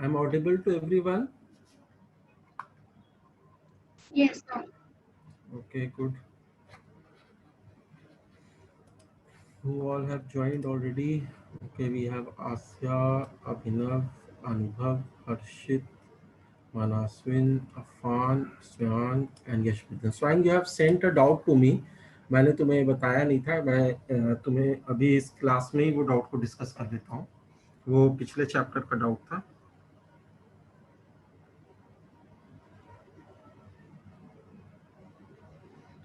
I'm audible to everyone? Yes, sir. Okay, good. Who all have joined already? Okay, we have Asya, Abhinav, Anubhav, Harshit, Manaswin, Afan, Swan and Yashvardhan. Swan, you have sent a doubt to me. मैंने तुम्हें बताया नहीं था. मैं तुम्हें अभी इस class में ही वो डाउट को डिस्कस कर देता हूँ. वो पिछले चैप्टर का डाउट था.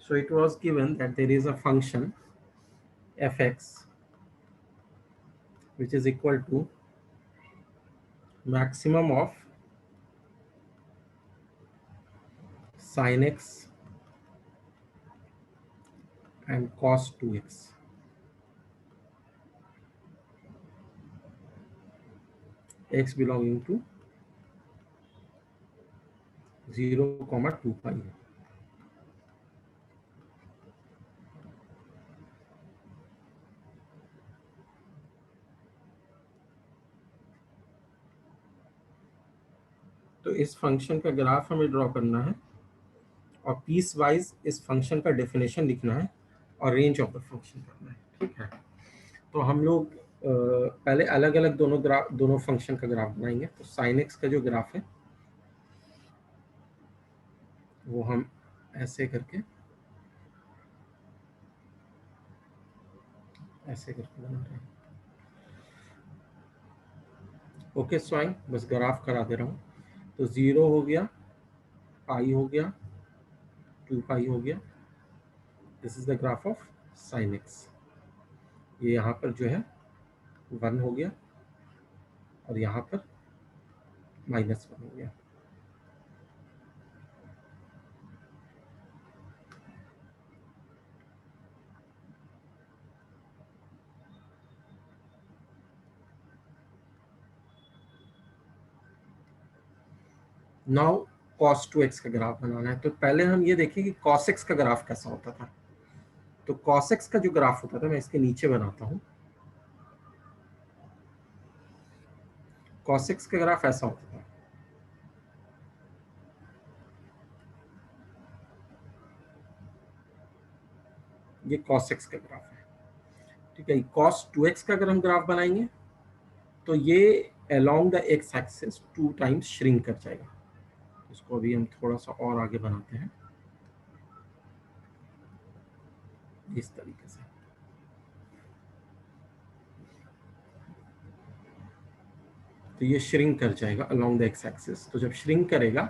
So it was given that there is a function fx which is equal to maximum of sin x and cos 2x. X belonging to 0, 2 pi. तो इस फंक्शन का ग्राफ हमें ड्रॉ करना है और पीस वाइज इस function का definition लिखना है और रेंज ऑफ द फंक्शन करना है. ठीक है. तो हम लोग पहले अलग अलग दोनों फंक्शन का ग्राफ बनाएंगे. तो साइन एक्स का जो ग्राफ है वो हम ऐसे करके बना रहे हैं. ओके स्वाइन, बस ग्राफ करा दे रहा हूँ. तो 0 हो गया, पाई हो गया, 2 पाई हो गया. This is the graph of sine x. ये यहाँ पर जो है 1 हो गया और यहाँ पर -1 हो गया. नाउ cos 2x का ग्राफ बनाना है. तो पहले हम ये देखें कि cos x का ग्राफ कैसा होता था. तो cos x का जो ग्राफ होता था, मैं इसके नीचे बनाता हूँ. cos x का ग्राफ ऐसा होता था. ये cos x का ग्राफ है. ठीक है. cos 2x का अगर हम ग्राफ बनाएंगे तो ये along the x axis 2 times shrink कर जाएगा. इसको अभी हम थोड़ा सा और आगे बनाते हैं इस तरीके से. तो ये श्रिंक कर जाएगा along the x axis. तो जब श्रिंक करेगा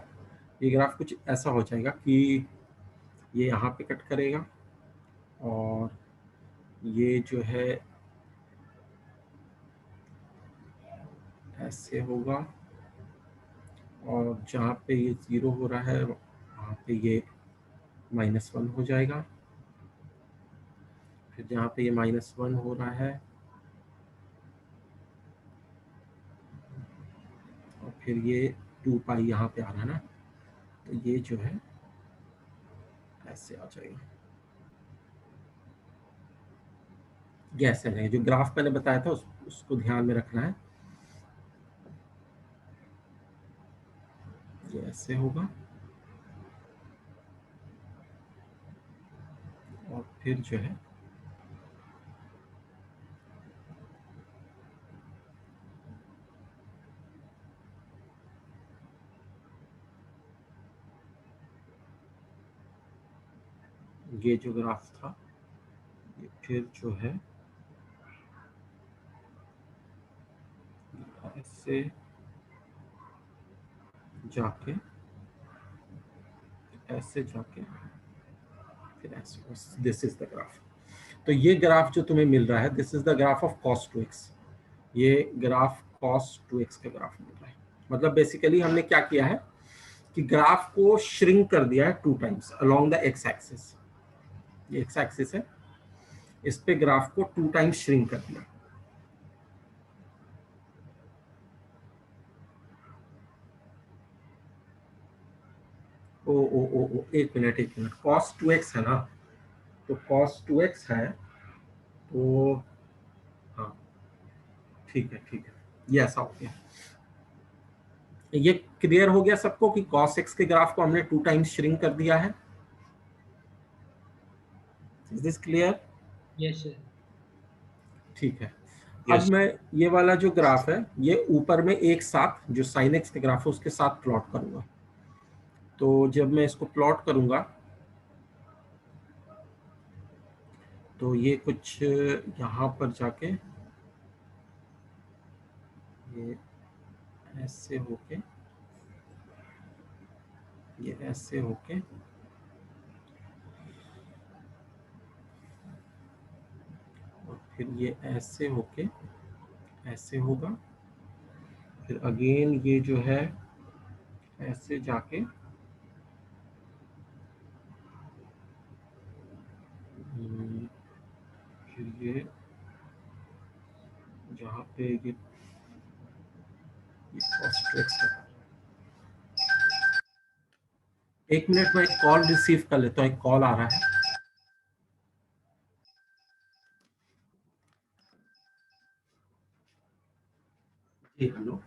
ये ग्राफ कुछ ऐसा हो जाएगा कि ये यहाँ पे कट करेगा और ये जो है ऐसे होगा और जहाँ पे ये 0 हो रहा है वहाँ पे ये -1 हो जाएगा. फिर जहाँ पे ये -1 हो रहा है और फिर ये 2 पाई यहाँ पे आ रहा है ना, तो ये जो है ऐसे आ जाएगा. ये ऐसे रहेगा. जो ग्राफ मैंने बताया था उसको ध्यान में रखना है. ये ऐसे होगा और फिर जो है ये जो ग्राफ था ये फिर जो है ऐसे जाके ऐसे जाके फिर ऐसे. This is the graph. तो ये ग्राफ जो तुम्हें मिल रहा है this is the graph of cos 2x. ये ग्राफ cos 2x का ग्राफ मिल रहा है. मतलब बेसिकली हमने क्या किया है कि ग्राफ को श्रिंक कर दिया है 2 times along the x axis. ये x एक्सिस है, इस पे ग्राफ को 2 टाइम्स श्रिंक कर दिया. ओ एक मिनट cos 2x है ना. तो cos 2x है तो हाँ ठीक है ये ऐसा हो गया. ये क्लियर हो गया सबको कि cos x के ग्राफ को हमने 2 टाइम्स श्रिंक कर दिया है? Is this clear? Yes sir. ठीक है। अब यस। मैं ये वाला जो ग्राफ है ये ऊपर में एक साथ जो sin x के ग्राफ है उसके साथ प्लॉट करूंगा। तो जब मैं इसको प्लॉट करूंगा तो ये कुछ यहाँ पर जाके ये ऐसे होके, ये ऐसे होके, और फिर ये ऐसे होके ऐसे होगा, फिर अगेन ये जो है ऐसे जाके फिर ये जहाँ पे ये एक मिनट में एक कॉल रिसीव कर लेता हूँ, एक कॉल आ रहा है। जी हेलो।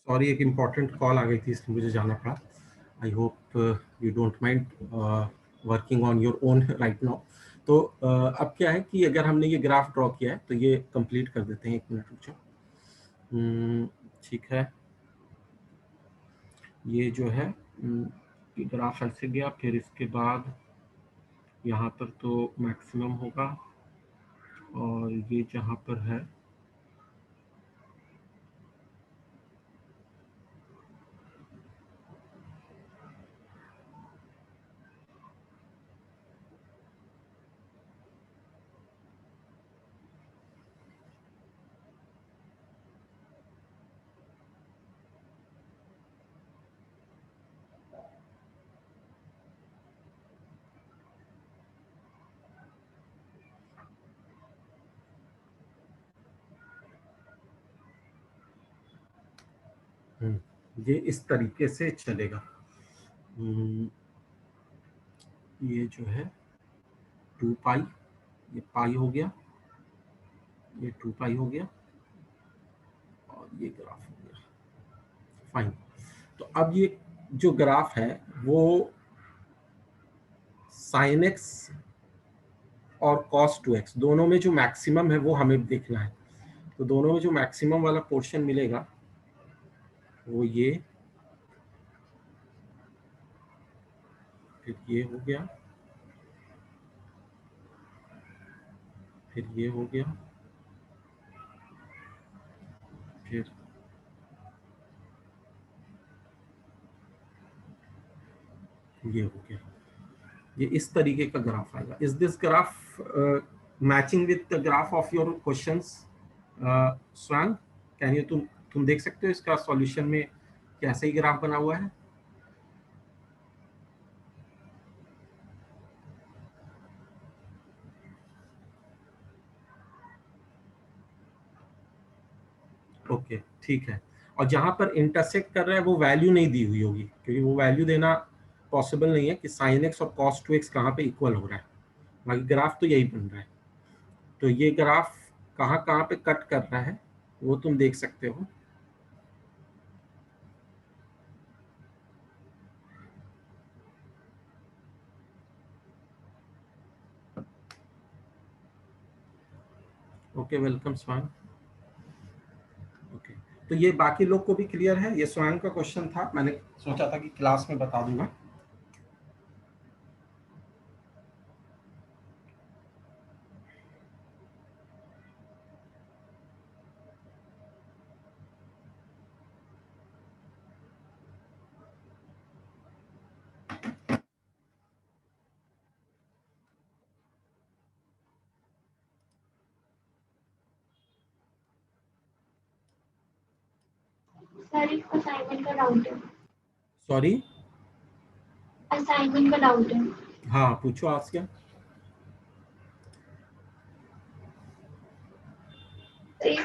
सॉरी, एक इम्पॉर्टेंट कॉल आ गई थी इसलिए मुझे जाना पड़ा। I hope you don't mind working on your own right now. तो अब क्या है कि अगर हमने ये ग्राफ ड्रॉ किया है तो ये कंप्लीट कर देते हैं। एक मिनट रुक जाओ। ठीक है, ये जो है ये ग्राफ ऐसे गया, फिर इसके बाद यहाँ पर तो मैक्सिमम होगा, और ये जहाँ पर है ये इस तरीके से चलेगा। ये जो है 2 पाई, ये पाई हो गया, ये 2 पाई हो गया, और ये ग्राफ हो गया, फाइन। तो अब ये जो ग्राफ है वो sin x और cos 2x दोनों में जो मैक्सिमम है वो हमें देखना है। तो दोनों में जो मैक्सिमम वाला पोर्शन मिलेगा वो ये, फिर ये हो गया, फिर ये हो गया, फिर ये हो गया। ये इस तरीके का ग्राफ आएगा। Is this graph matching with the graph of your questions स्वांग? कैन यू, तुम देख सकते हो इसका सॉल्यूशन में कैसे ही ग्राफ बना हुआ है? ओके ठीक है। और जहां पर इंटरसेक्ट कर रहा है वो वैल्यू नहीं दी हुई होगी, क्योंकि वो वैल्यू देना पॉसिबल नहीं है कि sin x और cos 2x कहाँ पे इक्वल हो रहा है। बाकी ग्राफ तो यही बन रहा है। तो ये ग्राफ कहाँ कहाँ पे कट कर रहा है वो तुम देख सकते हो। ओके, वेलकम स्वांग। ओके, तो ये बाकी लोग को भी क्लियर है? ये स्वांग का क्वेश्चन था, मैंने सोचा था कि क्लास में बता दूंगा। सर एक असाइनमेंट का डाउट है। सॉरी? असाइनमेंट का डाउट है। हाँ पूछो, आज क्या? If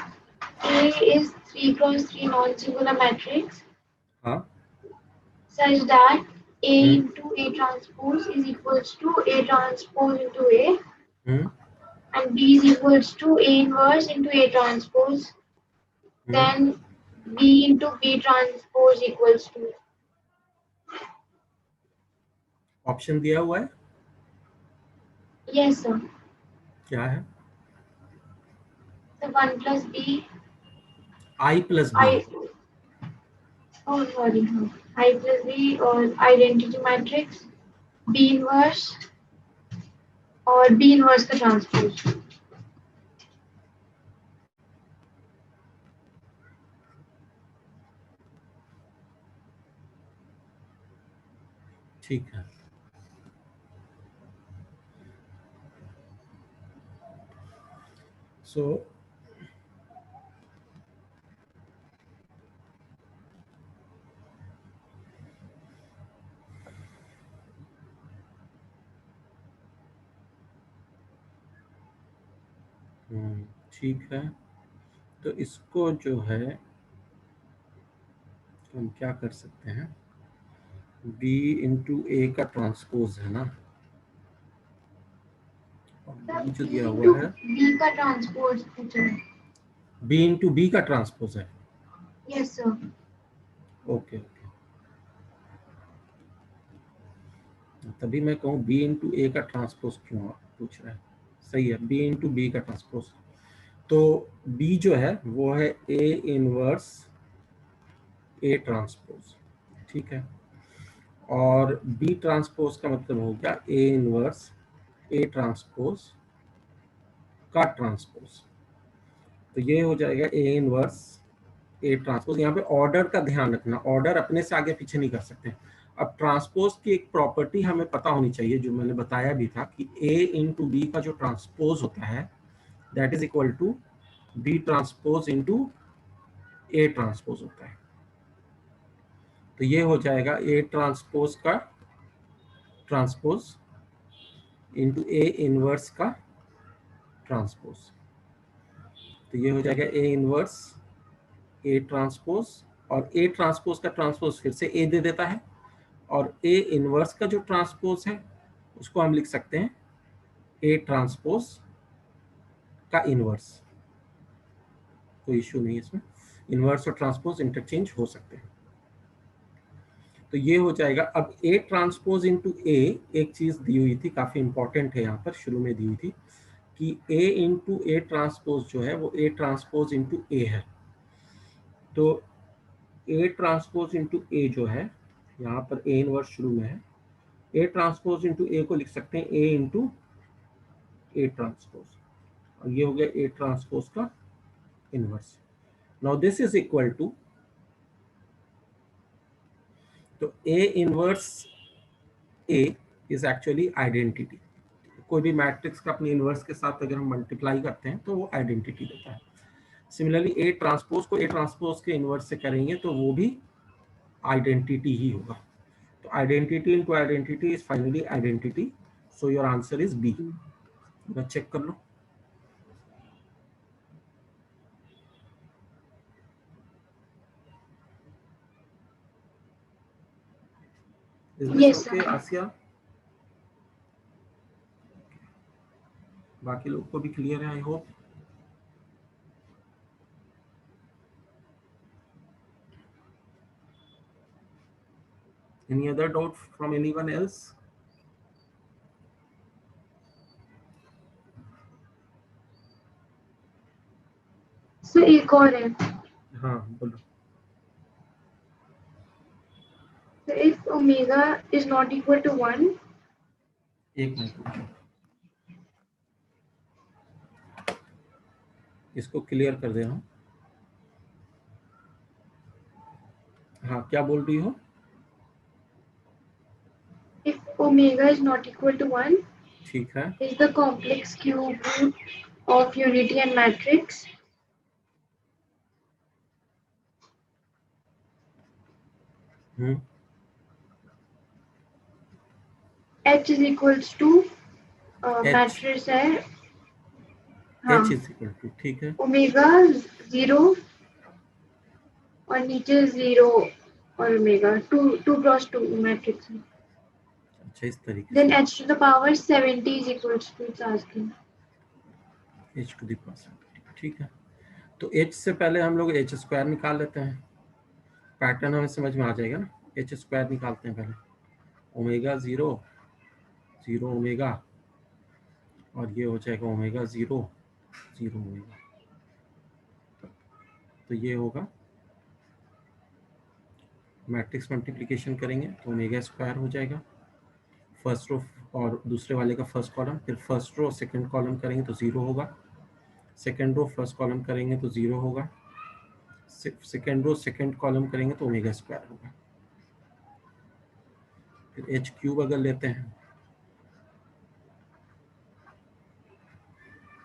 A is 3 cross 3 non-singular matrix हाँ। such that A hmm into A transpose is equals to A transpose into A hmm and B is equals to A inverse into A transpose, hmm then B into B transpose equals to option दिया हुआ है, yes sir. क्या है? So 1 plus B I plus B. I oh sorry I plus B or identity matrix B inverse और B inverse का transpose. ठीक है। सो ठीक है, तो इसको जो है हम क्या कर सकते हैं, B इंटू ए का ट्रांसपोज है ना, और B जो दिया हुआ है बी का ट्रांसपोज पूछा है। B इंटू बी का ट्रांसपोज है। Yes sir. ओके ओके, तभी मैं कहूँ B इंटू ए का ट्रांसपोज क्यों पूछ रहा है। सही है, B इंटू बी का ट्रांसपोज। तो B जो है वो है A इनवर्स A ट्रांसपोज, ठीक है। और B ट्रांसपोज का मतलब हो गया A इनवर्स A ट्रांसपोज का ट्रांसपोज। तो ये हो जाएगा A इनवर्स A ट्रांसपोज। यहाँ पे ऑर्डर का ध्यान रखना, ऑर्डर अपने से आगे पीछे नहीं कर सकते। अब ट्रांसपोज की एक प्रॉपर्टी हमें पता होनी चाहिए, जो मैंने बताया भी था कि A इंटू बी का जो ट्रांसपोज होता है that is equal to B transpose into A transpose होता है। तो ये हो जाएगा A ट्रांसपोज का ट्रांसपोज इंटू A इनवर्स का ट्रांसपोज। तो ये हो जाएगा A इनवर्स A ट्रांसपोज, और A ट्रांसपोज का ट्रांसपोज फिर से A दे देता है, और A इनवर्स का जो ट्रांसपोज है उसको हम लिख सकते हैं A ट्रांसपोज का इनवर्स। कोई इश्यू नहीं है इसमें। इन्वर्स और ट्रांसपोज इंटरचेंज हो सकते हैं। तो ये हो जाएगा। अब ए ट्रांसपोज इंटू ए, एक चीज दी हुई थी, काफी इंपॉर्टेंट है, यहाँ पर शुरू में दी हुई थी कि ए इंटू ए ट्रांसपोज जो है वो ए ट्रांसपोज इंटू ए है। तो ए ट्रांसपोज इंटू ए जो है, यहाँ पर ए इनवर्स शुरू में है, ए ट्रांसपोज इंटू ए को लिख सकते हैं ए इंटू ए ट्रांसपोज, और ये हो गया ए ट्रांसपोज का inverse. Now this is equal to, तो A inverse A is actually identity. कोई भी मैट्रिक्स का अपने इनवर्स के साथ अगर हम मल्टीप्लाई करते हैं तो वो आइडेंटिटी देता है। सिमिलरली ए ट्रांसपोज को ए ट्रांसपोज के इनवर्स से करेंगे तो वो भी आइडेंटिटी ही होगा। तो identity into identity is finally identity, so your answer is B. Check कर लो। Is this Yes, okay, sir. आसिया? बाकी लोग को भी क्लियर है, I hope. Any other doubt from anyone else? So एक और है. हाँ बोलो। So if omega is not equal to 1, एक मिनट, इसको क्लियर कर दे रहा हूँ। हाँ क्या बोल रही हो? if omega is not equal to 1, ठीक है, is the complex cube root of unity and matrix. H is equals to matrix है, हाँ, H is equal to, ठीक है, ओमेगा 0 और नीचे 0 और ओमेगा 2 क्रॉस 2 मैट्रिक्स है. अच्छा इस तरीके Then से। h to the power 70 is equals to, it's asking. H to the power 70, ठीक है। तो H से पहले हम लोग H स्क्वायर निकाल लेते हैं, पैटर्न हमें समझ में आ जाएगा ना। H स्क्वायर निकालते हैं पहले, ओमेगा 0 0 ओमेगा, और ये हो जाएगा ओमेगा 0 0 ओमेगा। तो ये होगा, मैट्रिक्स मल्टीप्लिकेशन करेंगे तो ओमेगा स्क्वायर हो जाएगा, फर्स्ट रो और दूसरे वाले का फर्स्ट कॉलम, फिर फर्स्ट रो सेकंड कॉलम करेंगे तो 0 होगा, सेकंड रो फर्स्ट कॉलम करेंगे तो 0 होगा, सेकंड रो सेकंड कॉलम करेंगे तो ओमेगा स्क्वायर होगा। फिर एच क्यूब अगर लेते हैं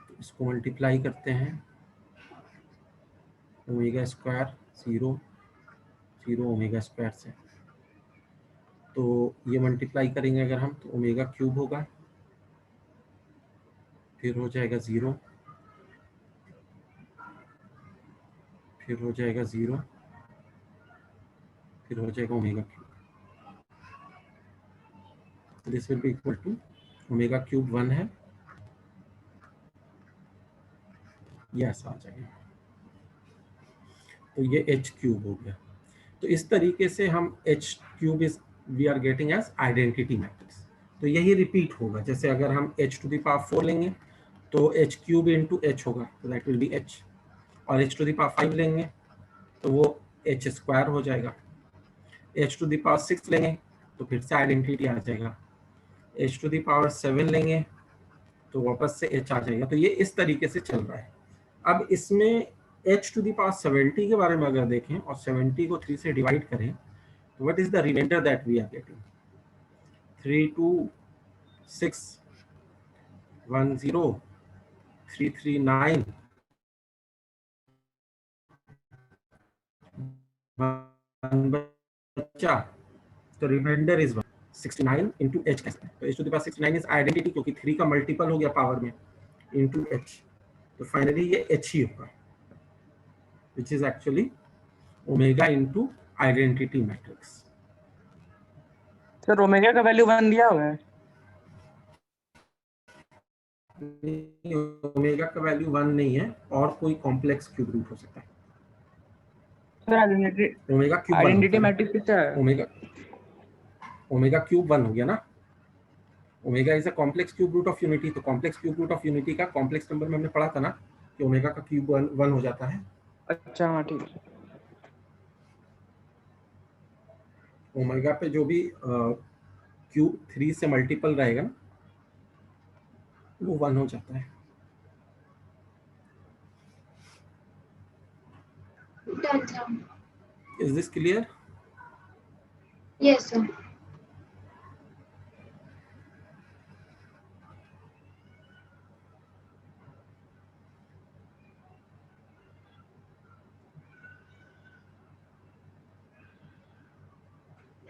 तो इसको मल्टीप्लाई करते हैं, ओमेगा स्क्वायर 0 0 ओमेगा स्क्वायर से, तो ये मल्टीप्लाई करेंगे अगर हम तो ओमेगा क्यूब होगा, फिर हो जाएगा 0, फिर हो जाएगा 0, फिर हो जाएगा omega cube. This will be equal to omega cube 1 है, ये ऐसा आ जाएगा। तो ये एच क्यूब हो गया। तो इस तरीके से हम H cube is we are getting as identity matrix. तो यही रिपीट होगा, जैसे अगर हम एच टू द पावर 4 लेंगे तो एच क्यूब इंटू एच होगा, तो दैट विल बी एच, और एच टू द पावर 5 लेंगे तो वो एच स्क्वायर हो जाएगा, एच टू द पावर 6 लेंगे तो फिर से आइडेंटिटी आ जाएगा, एच टू द पावर 7 लेंगे तो वापस से एच आ जाएगा। तो ये इस तरीके से चल रहा है। अब इसमें h टू द पावर 70 के बारे में अगर देखें और 70 को 3 से डिवाइड करें तो what is the remainder that we are getting, 3 2 6 1 0 3 3 9 बच्चा, तो रिमाइंडर इज 69 इंटू एच। तो h to the power 69 is identity, क्योंकि 3 का मल्टीपल हो गया पावर में, इंटू h, तो फाइनली ये h ही होगा, which is actually omega into identity matrix. Sir omega का वैल्यू 1 दिया हुआ है। ओमेगा का वैल्यू 1 नहीं है, और कोई कॉम्प्लेक्स क्यूब रूट हो सकता है। Sir identity omega cube 1 identity होता है मैट्रिक्स कितना है? ओमेगा क्यूब 1 हो गया ना। Omega is a complex cube root of unity, तो complex cube root of unity का कॉम्प्लेक्स नंबर में हमने पढ़ा था ना कि ओमेगा का क्यूब 1 हो जाता है। अच्छा हाँ ठीक है। ओमेगा पे जो भी क्यूब 3 से मल्टीपल रहेगा ना वो 1 हो जाता है। Done, sir. Is this clear? Yes, sir.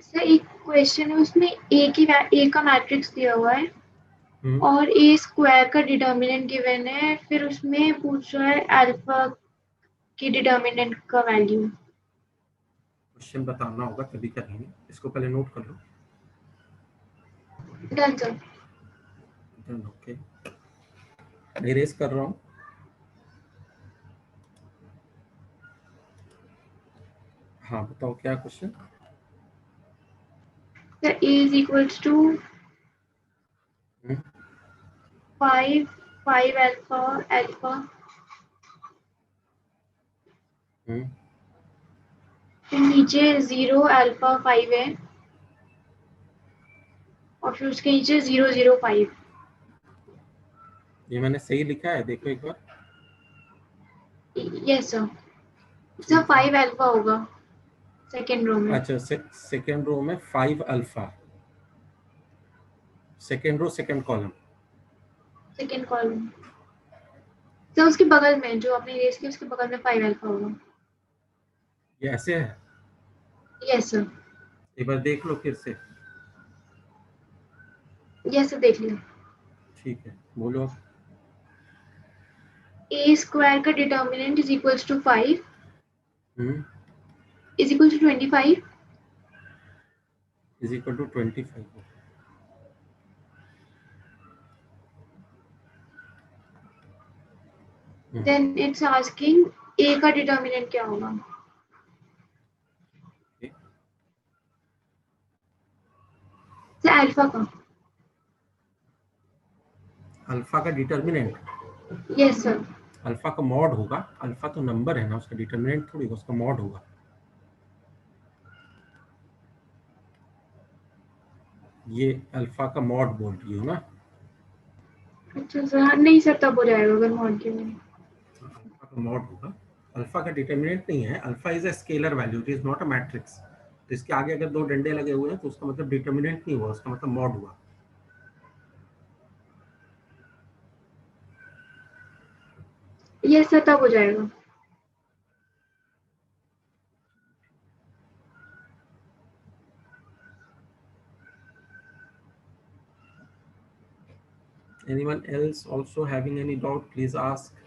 Sir एक क्वेश्चन है उसमें ए का मैट्रिक्स दिया हुआ है और ए स्क्वायर का डिटर्मिनेंट गिवन है, फिर उसमें पूछ रहा है अल्फा की डिटर्मिनेंट का वैल्यू। क्वेश्चन बताना होगा तभी करेंगे, इसको पहले नोट कर लो। Done sir. Done, okay. Erase कर रहा हूँ। हाँ बताओ क्या question. Sir A is equals to 5 alpha alpha, फिर नीचे 0 अल्फा 5 है और फिर उसके नीचे 0 0 5। ये मैंने सही लिखा है, देखो एक बार। Yes sir. सर ठीक है। 5 अल्फा होगा सेकेंड रो में। अच्छा, सेकेंड रो में 5 alpha, second row second column. Second column sir, उसके बगल में जो आपने रेस की उसके बगल में 5 अल्फा होगा। ये ऐसे है। Yes sir. एक बार देख लो फिर से। यस सर देख लिया। ठीक है, बोलो। ए स्क्वायर का determinant is equals to 5 hmm is equal to 25। Is equal to 25। Then it's asking A का डिटर्मिनेंट क्या होगा। सर अल्फा का। अल्फा का डिटर्मिनेंट, यस सर। अल्फा का मॉड होगा। अल्फा तो नंबर है ना, उसका डिटर्मिनेंट थोड़ी होगा, उसका मॉड होगा। ये अल्फा का मॉड बोल रही हो ना। अच्छा सर, नहीं सर तब हो जाएगा अगर मॉड के में। अल्फा का मॉड होगा। अल्फा का डिटर्मिनेंट नहीं है, alpha is a scalar value, it is not a matrix. तो इसके आगे अगर 2 डंडे लगे हुए हैं तो उसका मतलब डिटर्मिनेंट नहीं हुआ, उसका मतलब मॉड हुआ। यस सर तब हो जाएगा। Anyone else also having any doubt, please ask.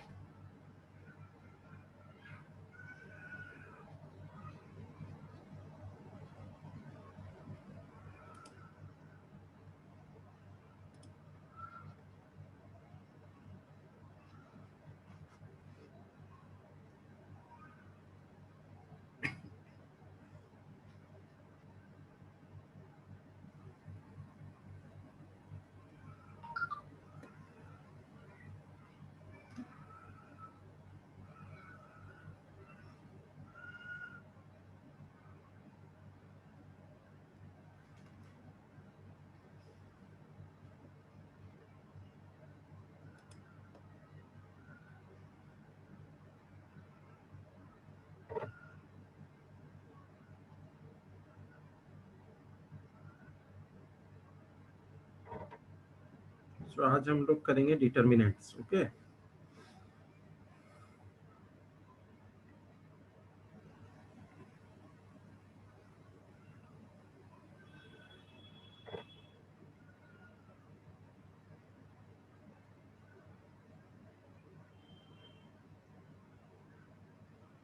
तो आज हम लोग करेंगे डिटर्मिनेंट्स, ओके।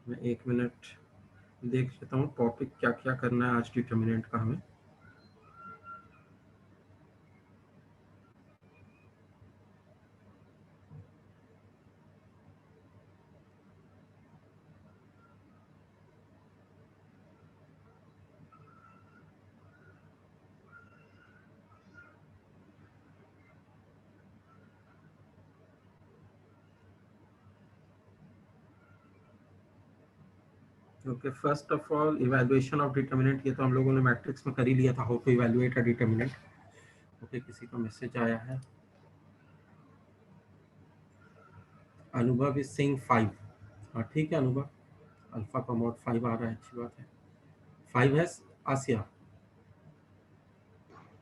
मैं 1 मिनट देख लेता हूँ टॉपिक क्या क्या करना है आज डिटर्मिनेंट का हमें। Okay, first of all evaluation of determinant, ये तो हम लोगों ने मैट्रिक्स में कर ही लिया था, how to evaluate a determinant. Okay, किसी का मैसेज आया है, अनुभव इज सेइंग 5। हाँ ठीक है अनुभव, अल्फा का मोड 5 आ रहा है, अच्छी बात है। 5 है आसिया,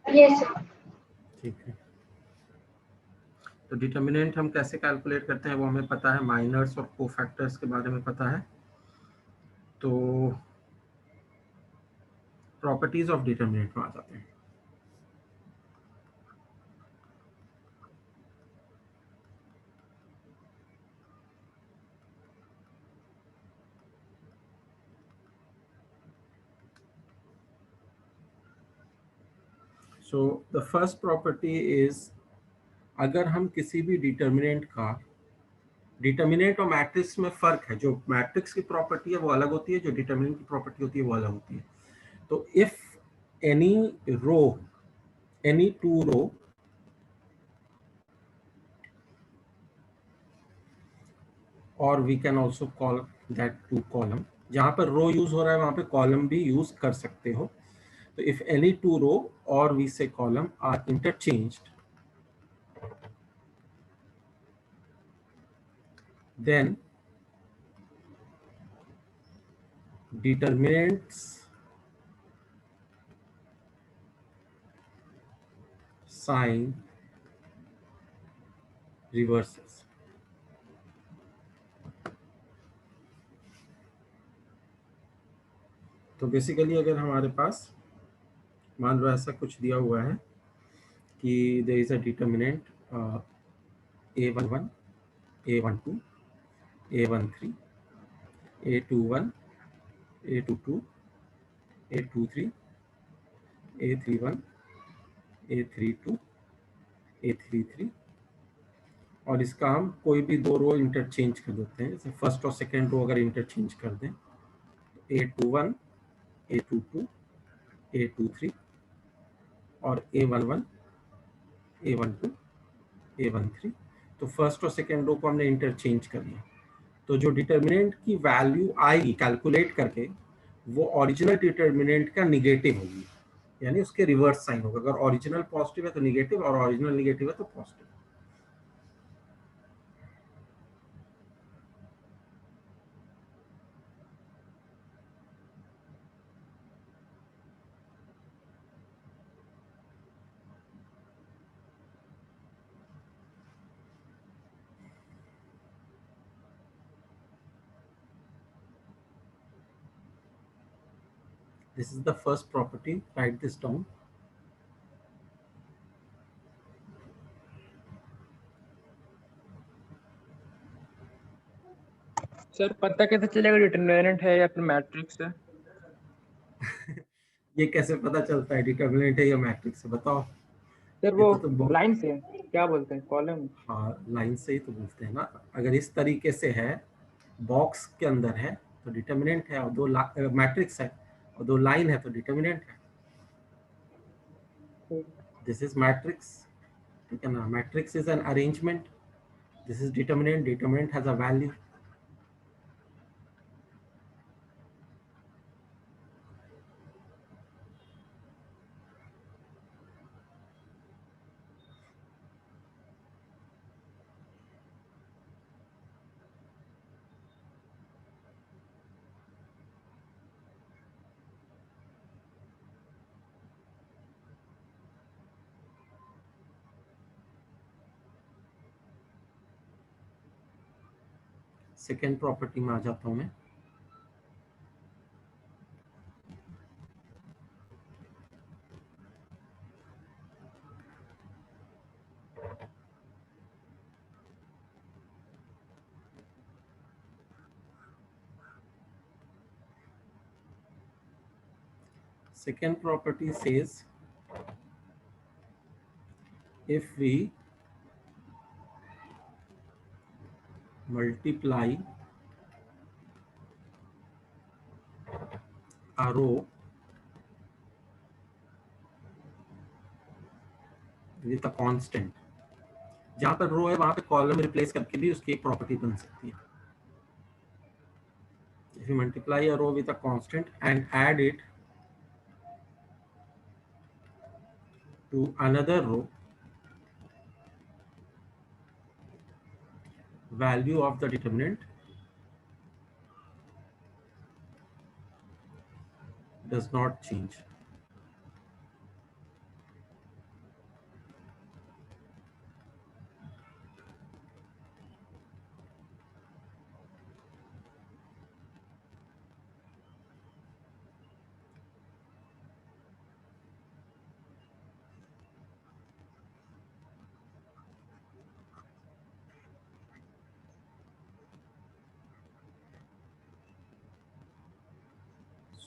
यस सर। ठीक है। तो डिटर्मिनेंट हम कैसे कैलकुलेट करते हैं वो हमें पता है, माइनर्स और कोफैक्टर्स के बारे में पता है। तो प्रॉपर्टीज ऑफ डिटर्मिनेंट में आ जाते हैं। So the first property is, अगर हम किसी भी डिटर्मिनेंट का, डिटर्मिनेंट और मैट्रिक्स में फर्क है, जो मैट्रिक्स की प्रॉपर्टी है वो अलग होती है, जो डिटर्मिनेंट की प्रॉपर्टी होती है वो अलग होती है। तो if any row, any two row और we can also call that two column, जहां पर रो यूज हो रहा है वहां पे कॉलम भी यूज कर सकते हो। तो इफ एनी टू रो और वी से column are interchanged, then determinants sign reverses। तो बेसिकली अगर हमारे पास मान लो ऐसा कुछ दिया हुआ है कि there is a determinant a11, a12, a13, a21, a22, a23, a31, a32, a33, और इसका हम कोई भी दो रो इंटरचेंज कर देते हैं, जैसे फर्स्ट और सेकेंड रो अगर इंटरचेंज कर दें, a21, a22, a23 और a11, a12, a13, तो फर्स्ट और सेकेंड रो को हमने इंटरचेंज कर लिया। तो जो डिटर्मिनेंट की वैल्यू आएगी कैलकुलेट करके, वो ओरिजिनल डिटर्मिनेंट का निगेटिव होगी, यानी उसके रिवर्स साइन होगा। अगर ओरिजिनल पॉजिटिव है तो निगेटिव, और ओरिजिनल निगेटिव है तो positive. This is the first property, write this down। Sir पता कैसे चलेगा डिटर्मिनेंट है या फिर मैट्रिक्स है? ये कैसे पता चलता है डिटर्मिनेंट है या मैट्रिक्स है, बताओ। सर ये वो तो तुम लाइन से क्या बोलते हैं, कॉलम? हाँ लाइन से ही तो बोलते हैं ना। अगर इस तरीके से है, बॉक्स के अंदर है तो डिटर्मिनेंट है, और दो मैट्रिक्स है और दो लाइन है तो डिटर्मिनेंट है। दिस इज मैट्रिक्स, ठीक है ना। Matrix is an arrangement, this is determinant, determinant has a value. Second property में आ जाता हूं मैं। Second property says, if we multiply a row with a constant, जहां पर रो है वहां पे कॉलम रिप्लेस करके भी उसकी एक प्रॉपर्टी बन सकती है। if you multiply a row with a constant and add it to another row, value of the determinant does not change.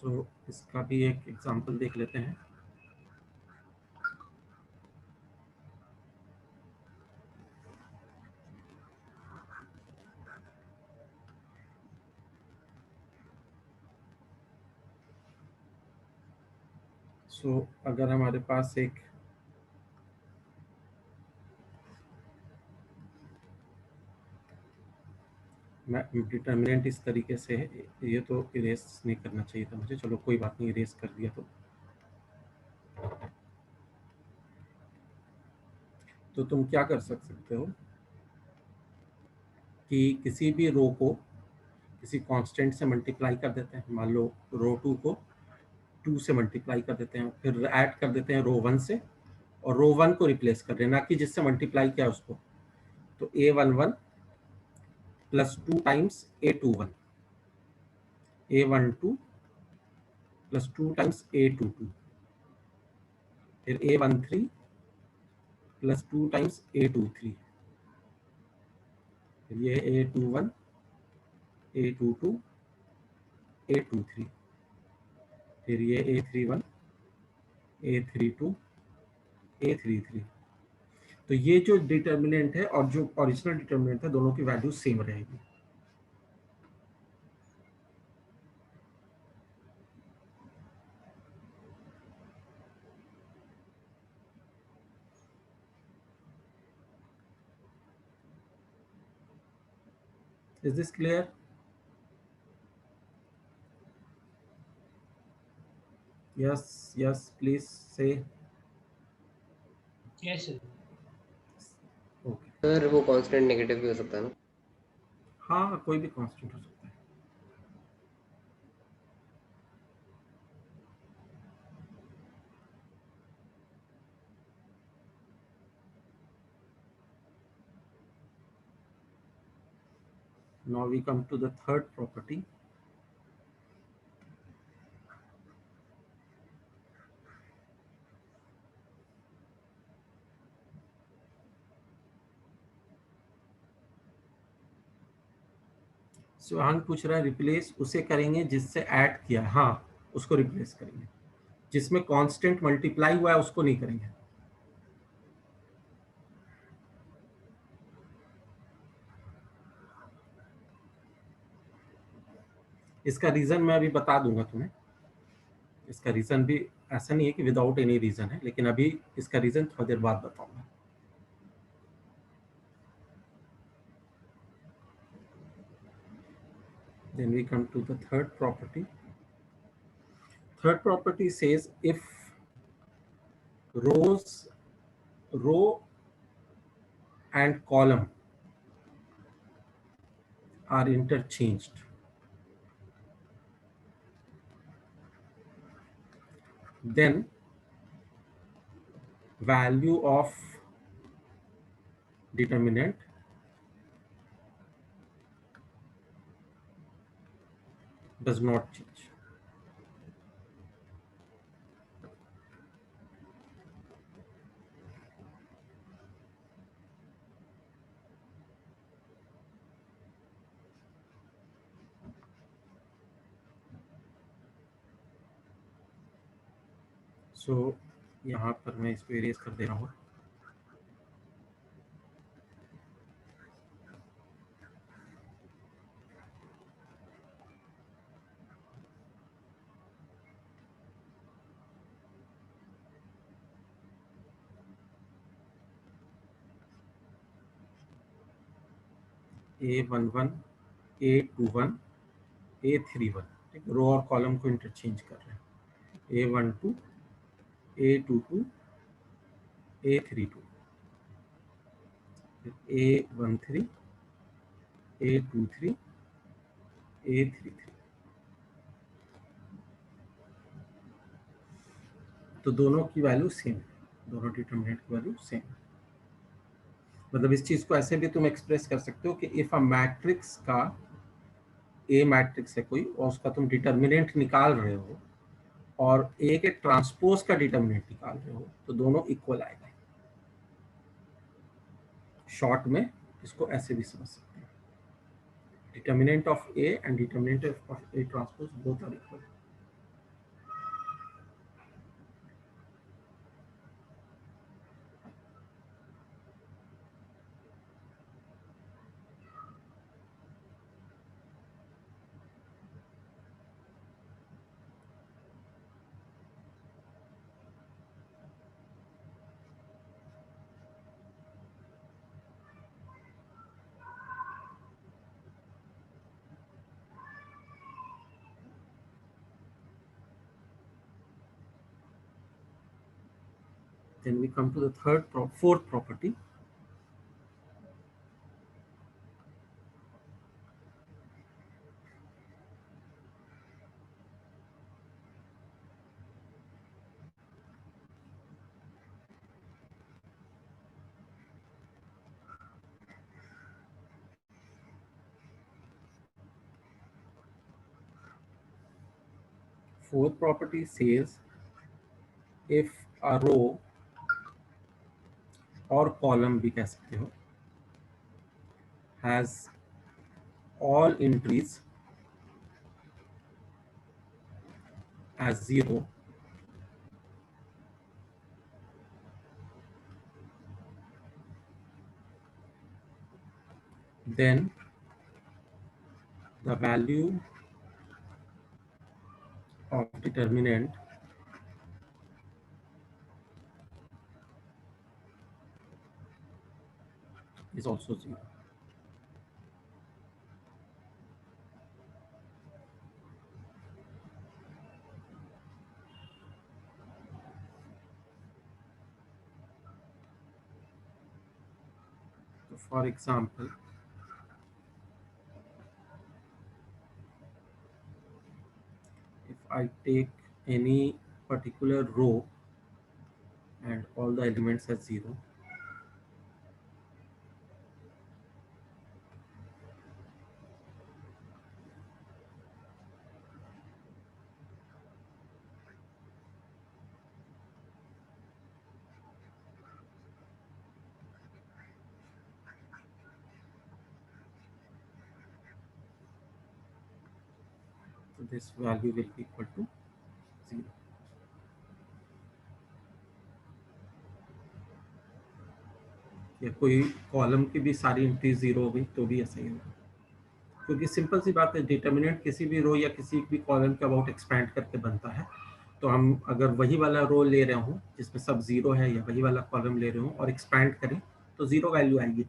सो इसका भी एक एग्जांपल देख लेते हैं. सो अगर हमारे पास एक डिटर्मिनेंट इस तरीके से है, ये तो इरेज नहीं करना चाहिए था मुझे, चलो कोई बात नहीं, इरेज कर दिया. तो तुम क्या कर सकते हो कि किसी भी रो को किसी कांस्टेंट से मल्टीप्लाई कर देते हैं. मान लो रो 2 को 2 से मल्टीप्लाई कर देते हैं, फिर ऐड कर देते हैं रो 1 से, और रो 1 को रिप्लेस कर देना कि जिससे मल्टीप्लाई किया उसको. तो A11 plus 2 times A21, A12 plus 2 times A22, फिर A13 प्लस 2 टाइम्स A23, फिर ये A21, A22, A23, फिर ये A31, A32, A33. तो ये जो डिटर्मिनेंट है और जो ओरिजिनल डिटर्मिनेंट है, दोनों की वैल्यू सेम रहेगी. Is this clear? Yes, please say. Yes sir. Okay. Sir वो कांस्टेंट नेगेटिव भी हो सकता है ना? हाँ, कोई भी कांस्टेंट हो सकता है. Now we come to the third property. सुहान पूछ रहा है रिप्लेस उसे करेंगे जिससे ऐड किया. हाँ, उसको रिप्लेस करेंगे. जिसमें कांस्टेंट मल्टीप्लाई हुआ है उसको नहीं करेंगे. इसका रीजन मैं अभी बता दूंगा तुम्हें. इसका रीजन भी ऐसा नहीं है कि विदाउट एनी रीजन है, लेकिन अभी इसका रीजन थोड़ी देर बाद बताऊंगा. Then we come to the third property. Third property says if row and column are interchanged, then value of determinant does not change. So यहाँ पर मैं इसको इरेज कर दे रहा हूँ. A11, A21, A31, ठीक, रो और कॉलम को इंटरचेंज कर रहे हैं, A12, A22, A32, A13, A23, A33। तो दोनों की वैल्यू सेम, दोनों डिटर्मिनेंट की वैल्यू सेम। मतलब इस चीज को ऐसे भी तुम एक्सप्रेस कर सकते हो कि इफ अ मैट्रिक्स का, ए मैट्रिक्स है कोई और उसका तुम डिटर्मिनेंट निकाल रहे हो और ए के ट्रांसपोज का डिटर्मिनेंट निकाल रहे हो तो दोनों इक्वल आएगा। शॉर्ट में इसको ऐसे भी समझ सकते हैं, determinant of A and determinant of A transpose both are equal. Then we come to the fourth property. Fourth property says if a row or column भी कह सकते हो has all entries as 0, then the value of determinant is also 0. So for example, if I take any particular row and all the elements as 0, so this value will be equal to 0. या कोई column की भी सारी entry 0 हो गई तो भी ऐसा ही होगा, क्योंकि सिंपल सी बात है, डिटर्मिनेंट किसी भी रो या किसी भी कॉलम के अबाउट एक्सपैंड करके बनता है। तो हम अगर वही वाला रो ले रहे हूँ जिसमें सब 0 है या वही वाला कॉलम ले रहे हूँ और एक्सपैंड करें तो 0 वैल्यू आएगी।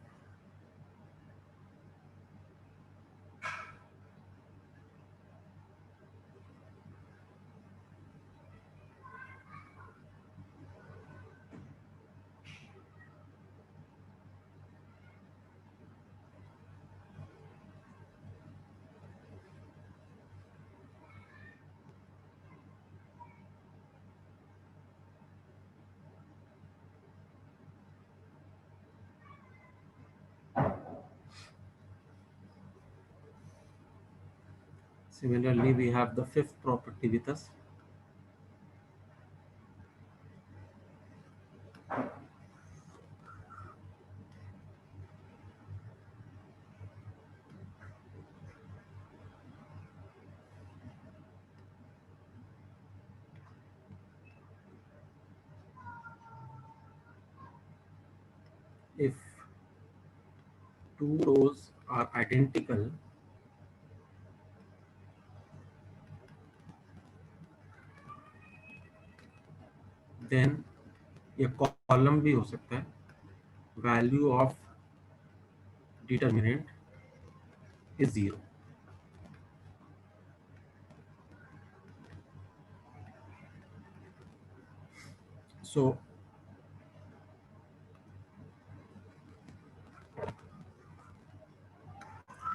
Similarly, we have the fifth property with us. If two rows are identical, then ये कॉलम भी हो सकता है, वैल्यू ऑफ डिटर्मिनेंट इज 0। सो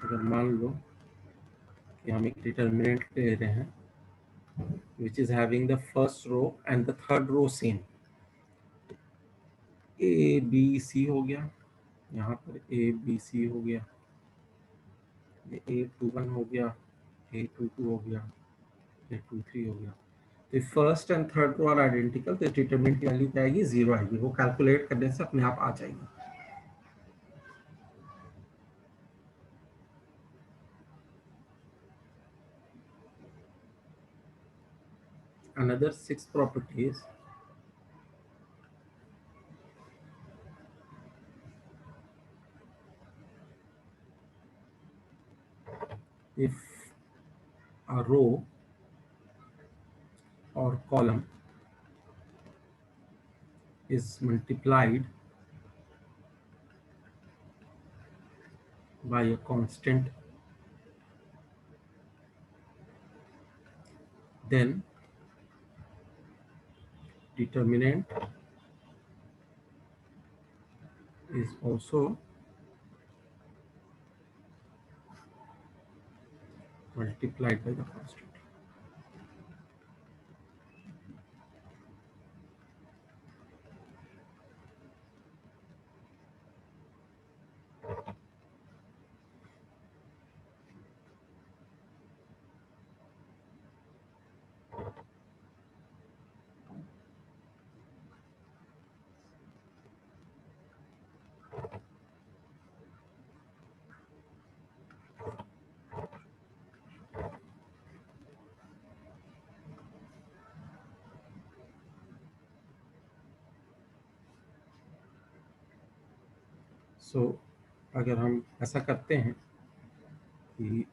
अगर मान लो कि हम एक डिटर्मिनेंट ले रहे हैं which is having the first row and the third row same, A B C हो गया, यहाँ पर ए बी सी हो गया, ये A21 हो गया, A22 हो गया, A23 हो गया। तो first and third row are identical, तो डिटरमिनेंट की वैल्यू क्या आएगी? 0 आएगी। वो कैलकुलेट करने से अपने आप आ जाएगी। Another 6 properties. If a row or column is multiplied by a constant, then determinant is also multiplied by the constant. सो अगर हम ऐसा करते हैं कि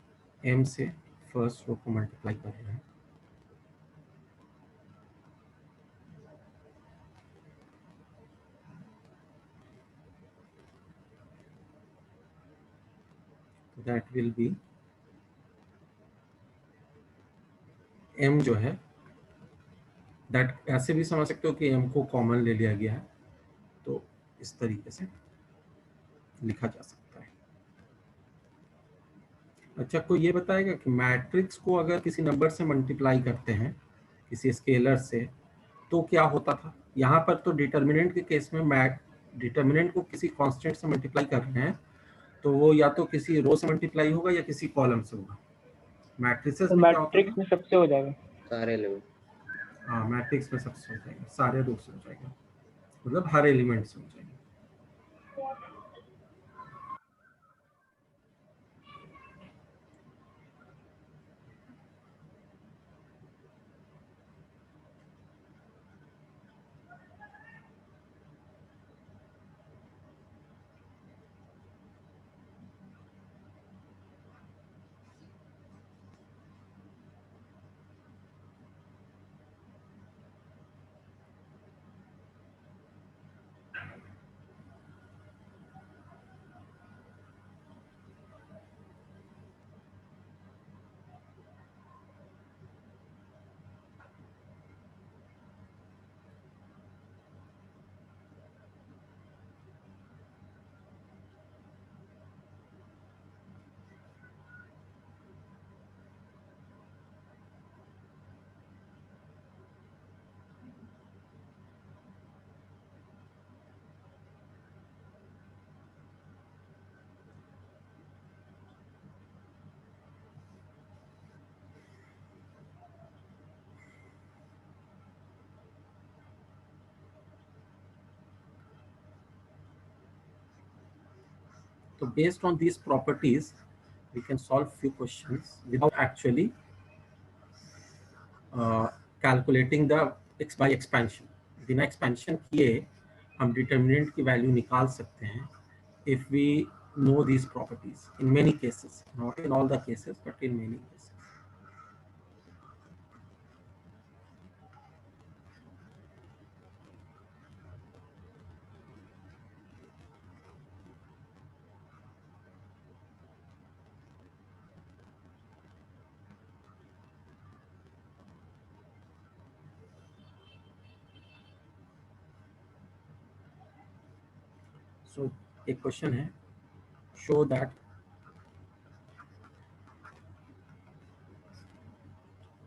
m से फर्स्ट रो को मल्टीप्लाई कर रहे हैं, दैट विल बी m जो है, दैट ऐसे भी समझ सकते हो कि m को कॉमन ले लिया गया है, तो इस तरीके से लिखा जा सकता है। अच्छा, कोई ये बताएगा कि मैट्रिक्स को अगर किसी नंबर से मल्टीप्लाई करते हैं, किसी स्केलर से, तो क्या होता था? यहाँ पर तो डिटर्मिनेंट के केस में डिटर्मिनेंट को किसी कांस्टेंट से मल्टीप्लाई कर रहे हैं, तो वो या तो किसी रो से मल्टीप्लाई होगा या किसी कॉलम से होगा। मैट्रिसेस तो में क्या होता मैट्रिक्स में सबसे हो जाएगा, सारे एलिमेंट। हाँ, मैट्रिक्स में सबसे हो जाएगा, सारे रो से हो जाएगा, मतलब हर एलिमेंट से हो जाएगा। So based on these properties, we can solve few questions without actually calculating the x by expansion. बिना expansion किए हम determinant की value निकाल सकते हैं if we know these properties in many cases, not in all the cases, but in many cases. सो एक question है, show that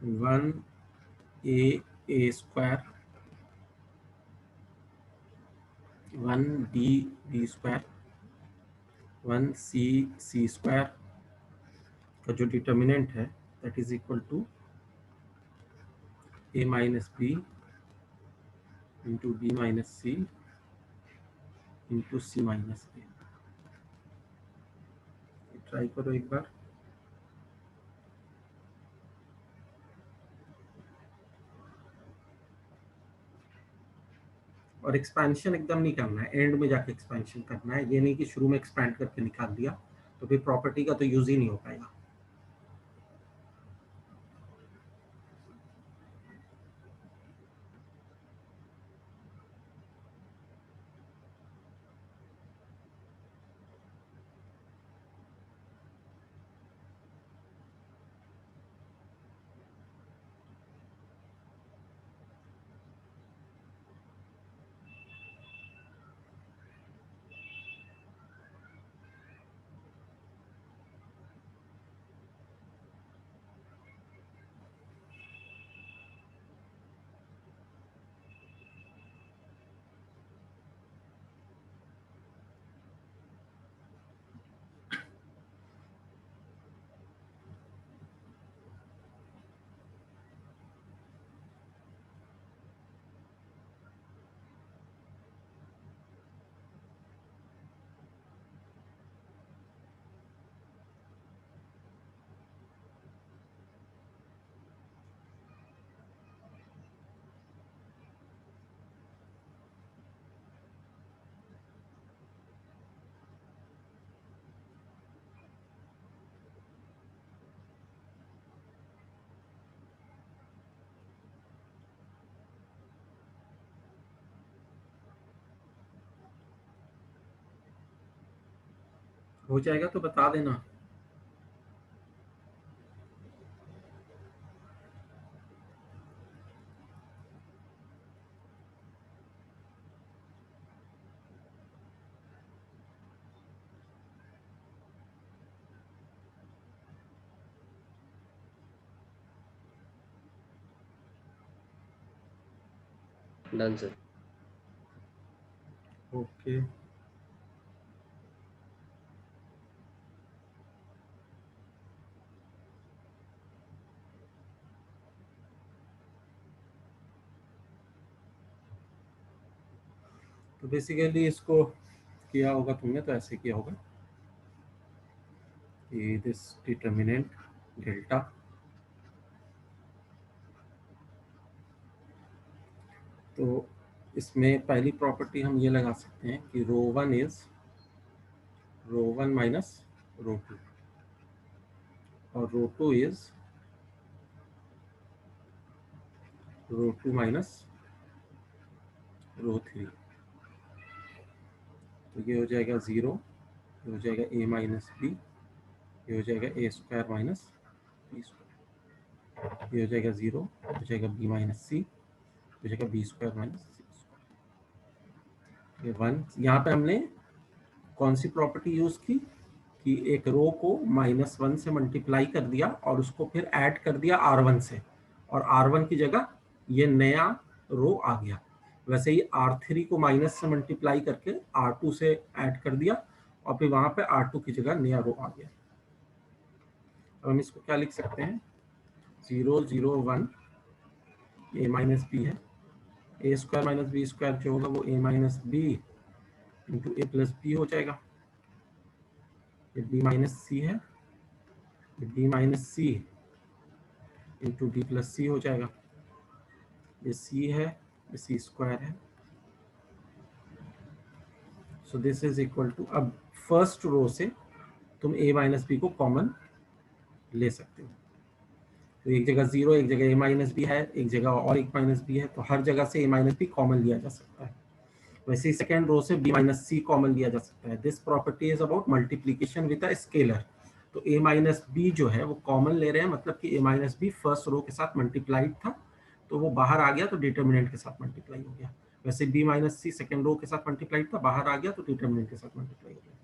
1a square 1b square 1c square का जो डिटर्मिनेंट है that is equal to a minus B into B minus C into C minus A. Try करो एक बार। और expansion एकदम नहीं करना है, एंड में जाके एक्सपेंशन करना है। ये नहीं कि शुरू में एक्सपेंड करके निकाल दिया तो फिर प्रॉपर्टी का तो यूज ही नहीं हो पाएगा। हो जाएगा तो बता देना। Done sir. ओके तो बेसिकली इसको किया होगा तुमने, तो ऐसे किया होगा कि दिस डिटर्मिनेंट डेल्टा तो इसमें पहली प्रॉपर्टी हम ये लगा सकते हैं कि row one is row one minus row two और row two is row two minus row three. तो ये हो जाएगा 0, ये हो जाएगा a माइनस बी, ये हो जाएगा a square minus B square, ये हो जाएगा 0, हो जाएगा b माइनस सी, हो जाएगा b square minus c square. ये 1 यहाँ पे हमने कौन सी प्रॉपर्टी यूज की कि एक रो को -1 से मल्टीप्लाई कर दिया और उसको फिर ऐड कर दिया R1 से, और R1 की जगह ये नया रो आ गया। वैसे ही R3 को माइनस से मल्टीप्लाई करके R2 से ऐड कर दिया और फिर वहां पे R2 की जगह नया रो आ गया। अब हम इसको क्या लिख सकते हैं, 0 0 1 a माइनस बी है, a square minus B square जो होगा वो a minus B into A plus B हो जाएगा। ये b माइनस सी है, ये b minus C into D plus C हो जाएगा। ये c है, ये c स्क्वायर है। So this is equal to, अब फर्स्ट रो से तुम a माइनस बी को कॉमन ले सकते हो। तो एक जगह 0, एक जगह a माइनस बी है, एक जगह और एक माइनस बी है, तो हर जगह से a माइनस बी कॉमन लिया जा सकता है। वैसे ही सेकेंड रो से b माइनस सी कॉमन लिया जा सकता है। This property is about multiplication with a scalar. तो a माइनस बी जो है वो कॉमन ले रहे हैं, मतलब कि a minus B first row के साथ मल्टीप्लाइड था तो वो बाहर आ गया तो डिटर्मिनेंट के साथ मल्टीप्लाई हो गया। वैसे b माइनस सी सेकेंड रो के साथ मल्टीप्लाइड था, बाहर आ गया तो डिटर्मिनेंट के साथ मल्टीप्लाई हो गया।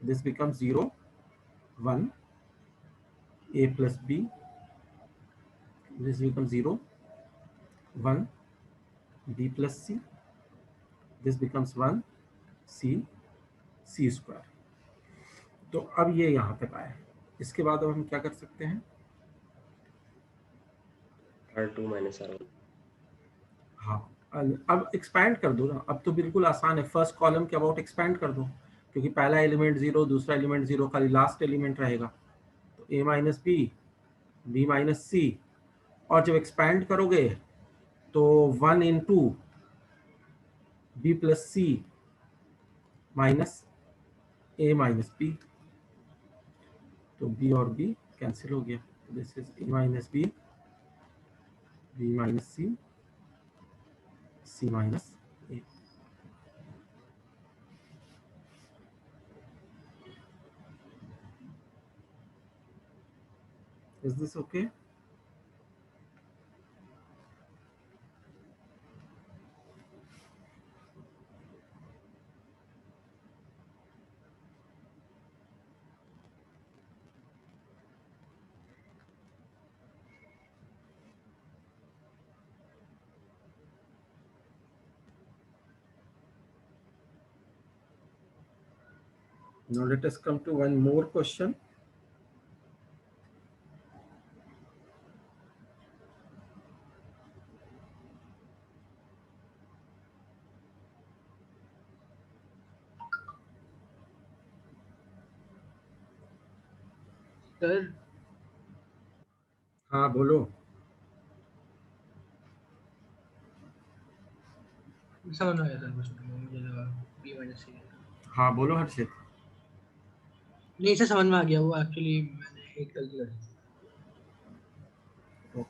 This becomes 0 1 a plus b, this becomes 0 1 b plus c, this becomes 1 c square. तो अब ये यहाँ तक आया। इसके बाद अब हम क्या कर सकते हैं, R2 माइनस R1। हाँ अब एक्सपैंड कर दो ना, अब तो बिल्कुल आसान है। फर्स्ट कॉलम के अबाउट एक्सपैंड कर दो, क्योंकि पहला एलिमेंट 0, दूसरा एलिमेंट 0, खाली लास्ट एलिमेंट रहेगा। तो a minus b, b minus c, और जब एक्सपैंड करोगे तो 1 into b plus c minus a minus b, तो b और b कैंसिल हो गया। This is a minus b, b minus c, c minus a। Is this okay? Now let us come to one more question. Sir हाँ बोलो। समझ में आया sir, कुछ नहीं, मुझे लगा बी माइनस सी। हाँ बोलो हर्षित। नहीं सर, समझ में आ गया। वो एक्चुअली मैंने एक गलती कर दी। Okay.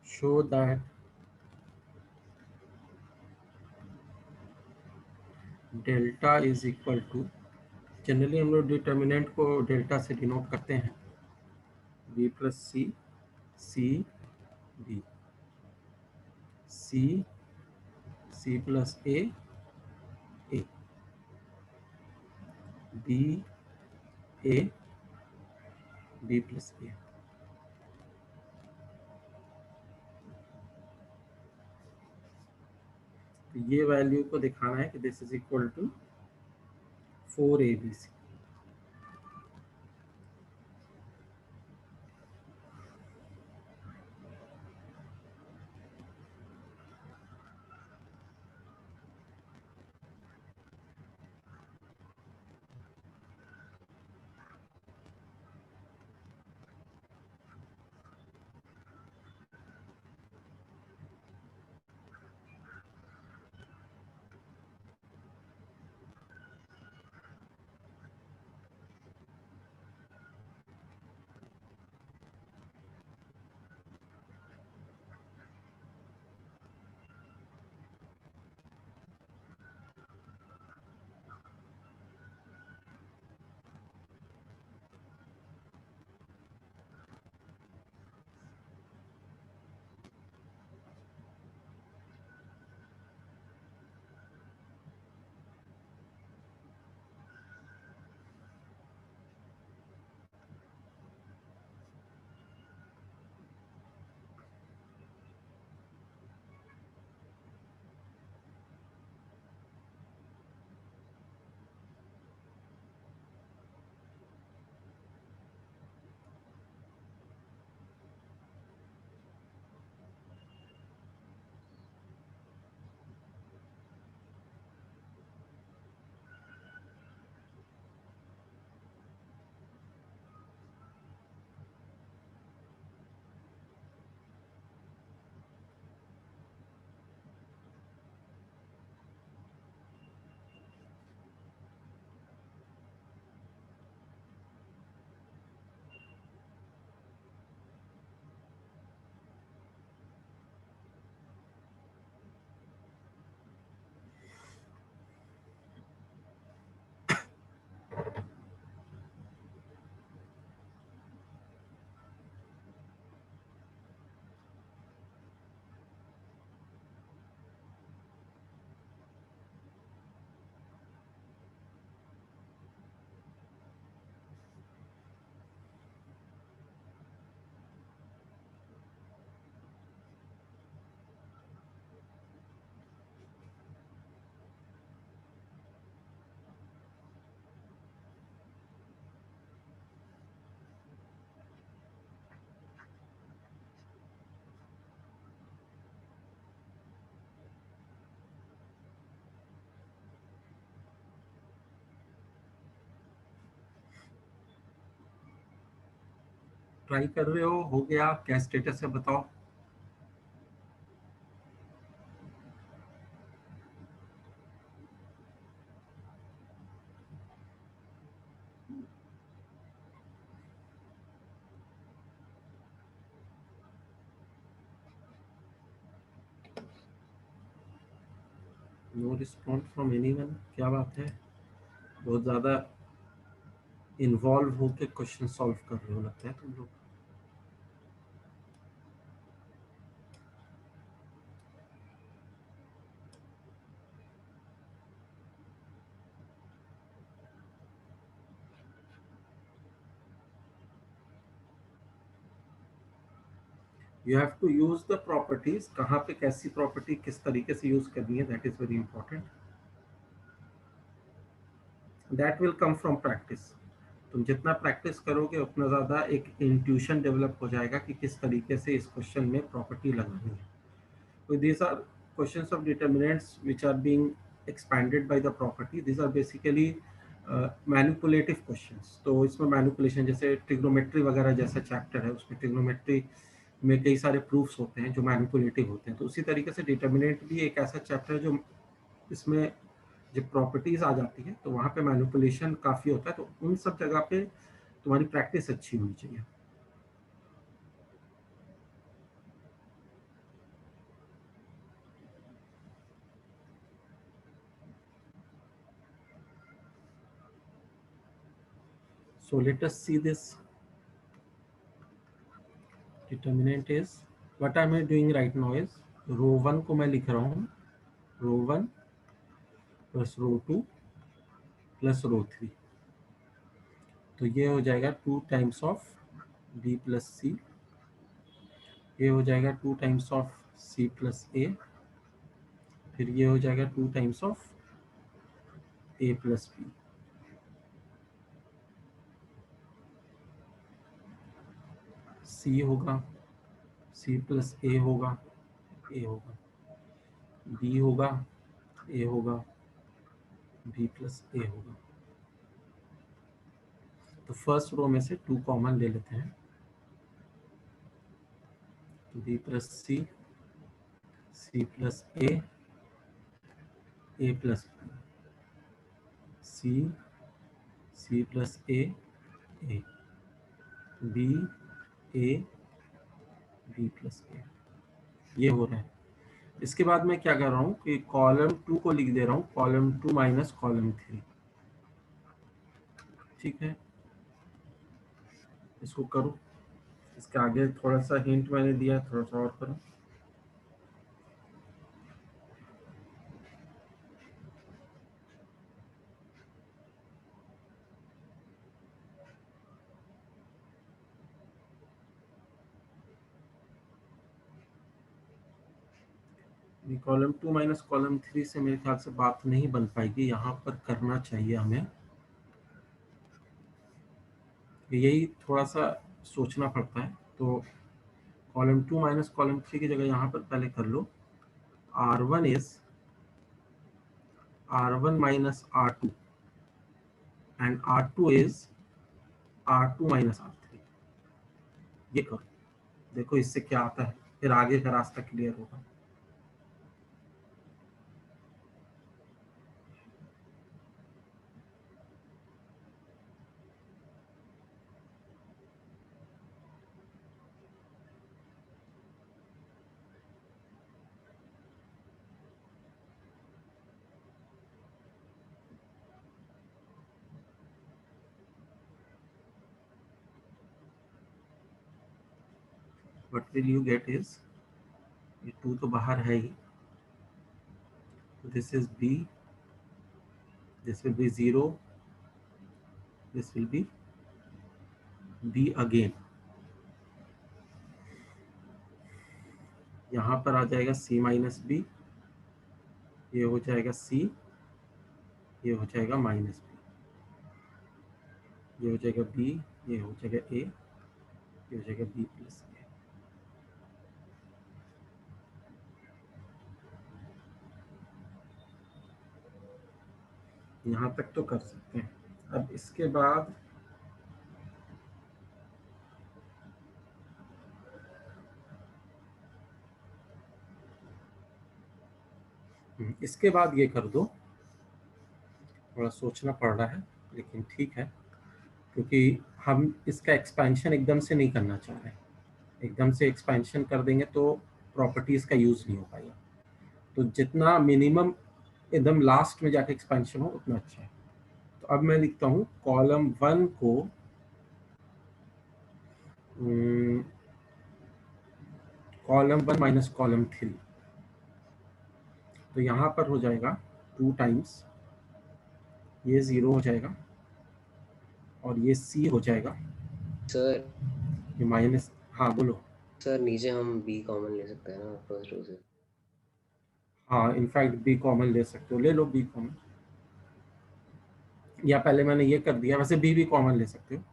Show that delta is equal to, generally हम लोग डिटर्मिनेंट को डेल्टा से डिनोट करते हैं, b plus c, c b, c c plus a b a b plus a. तो ये वैल्यू को दिखाना है कि this is equal to 4abc। Try कर रहे हो गया? क्या स्टेटस है बताओ। नो रिस्पॉन्स फ्रॉम एनीवन, क्या बात है? बहुत ज़्यादा इन्वॉल्व होकर क्वेश्चन सॉल्व कर रहे हो लगता है तुम लोग। You have to use the properties, कहाँ पे कैसी प्रॉपर्टी किस तरीके से यूज करनी है, that is very important. That will come from practice. तुम जितना प्रैक्टिस करोगे उतना ज़्यादा एक इंट्यूशन डेवलप हो जाएगा कि किस तरीके से इस क्वेश्चन में प्रॉपर्टी लगानी है। तो these are questions of determinants which are being expanded by the property. These are basically manipulative questions. तो इसमें मैनिपुलेशन, जैसे ट्रिग्नोमेट्री वगैरह जैसा चैप्टर है उसमें ट्रिग्नोमेट्री में कई सारे प्रूफ्स होते हैं जो मैनिपुलेटिव होते हैं। तो उसी तरीके से डिटर्मिनेंट भी एक ऐसा चैप्टर है जो इसमें जब प्रॉपर्टीज आ जाती है तो वहाँ पे मैनिपुलेशन काफ़ी होता है। तो उन सब जगह पे तुम्हारी प्रैक्टिस अच्छी होनी चाहिए। So let us see this. Determinant is, what am I doing right now is रो 1 को मैं लिख रहा हूँ रो 1 प्लस रो 2 प्लस रो 3। तो ये हो जाएगा 2 times of B plus C, ये हो जाएगा 2 times of C plus A, फिर ये हो जाएगा 2 times of A plus B. C होगा, सी प्लस ए होगा, ए होगा, बी होगा, ए होगा, बी प्लस ए होगा। तो फर्स्ट रो में से 2 कॉमन ले लेते हैं, b plus c, c plus a plus B, c, c plus a b, a, b plus a, ये हो रहा है। इसके बाद मैं क्या कर रहा हूँ कि कॉलम 2 को लिख दे रहा हूँ कॉलम 2 माइनस कॉलम 3। ठीक है, इसको करो। इसके आगे थोड़ा सा हिंट मैंने दिया, थोड़ा सा और करो। कॉलम 2 माइनस कॉलम 3 से मेरे ख्याल से बात नहीं बन पाएगी, यहाँ पर करना चाहिए हमें। यही थोड़ा सा सोचना पड़ता है। तो कॉलम 2 माइनस कॉलम 3 की जगह यहाँ पर पहले कर लो R1 is R1 minus R2 and R2 is R2 minus R3। ये करो, देखो इससे क्या आता है, फिर आगे का रास्ता क्लियर होगा। What will you get is, ये 2 तो बाहर है ही, this is B, this will be 0, this will be B again। यहाँ पर आ जाएगा C माइनस बी, ये हो जाएगा C, ये हो जाएगा माइनस बी, ये हो जाएगा B, ये हो जाएगा A, ये हो जाएगा B प्लस A। यहाँ तक तो कर सकते हैं। अब इसके बाद इसके बाद ये कर दो, थोड़ा सोचना पड़ रहा है लेकिन ठीक है, क्योंकि हम इसका एक्सपेंशन एकदम से नहीं करना चाह रहे हैं। एकदम से एक्सपेंशन कर देंगे तो प्रॉपर्टीज का यूज नहीं हो पाएगा। तो जितना मिनिमम एकदम लास्ट में जाके एक्सपेंशन हो उतना अच्छा है। तो अब मैं लिखता हूँ कॉलम 1 को कॉलम 1 माइनस कॉलम 3, तो यहाँ पर हो जाएगा 2 टाइम्स, ये 0 हो जाएगा और ये सी हो जाएगा, सर ये माइनस। हाँ बोलो। सर नीचे हम बी कॉमन ले सकते हैं ना फर्स्ट रो से? हाँ इनफैक्ट बी कॉमन ले सकते हो, ले लो बी कॉमन, या पहले मैंने ये कर दिया, वैसे बी भी कॉमन ले सकते हो।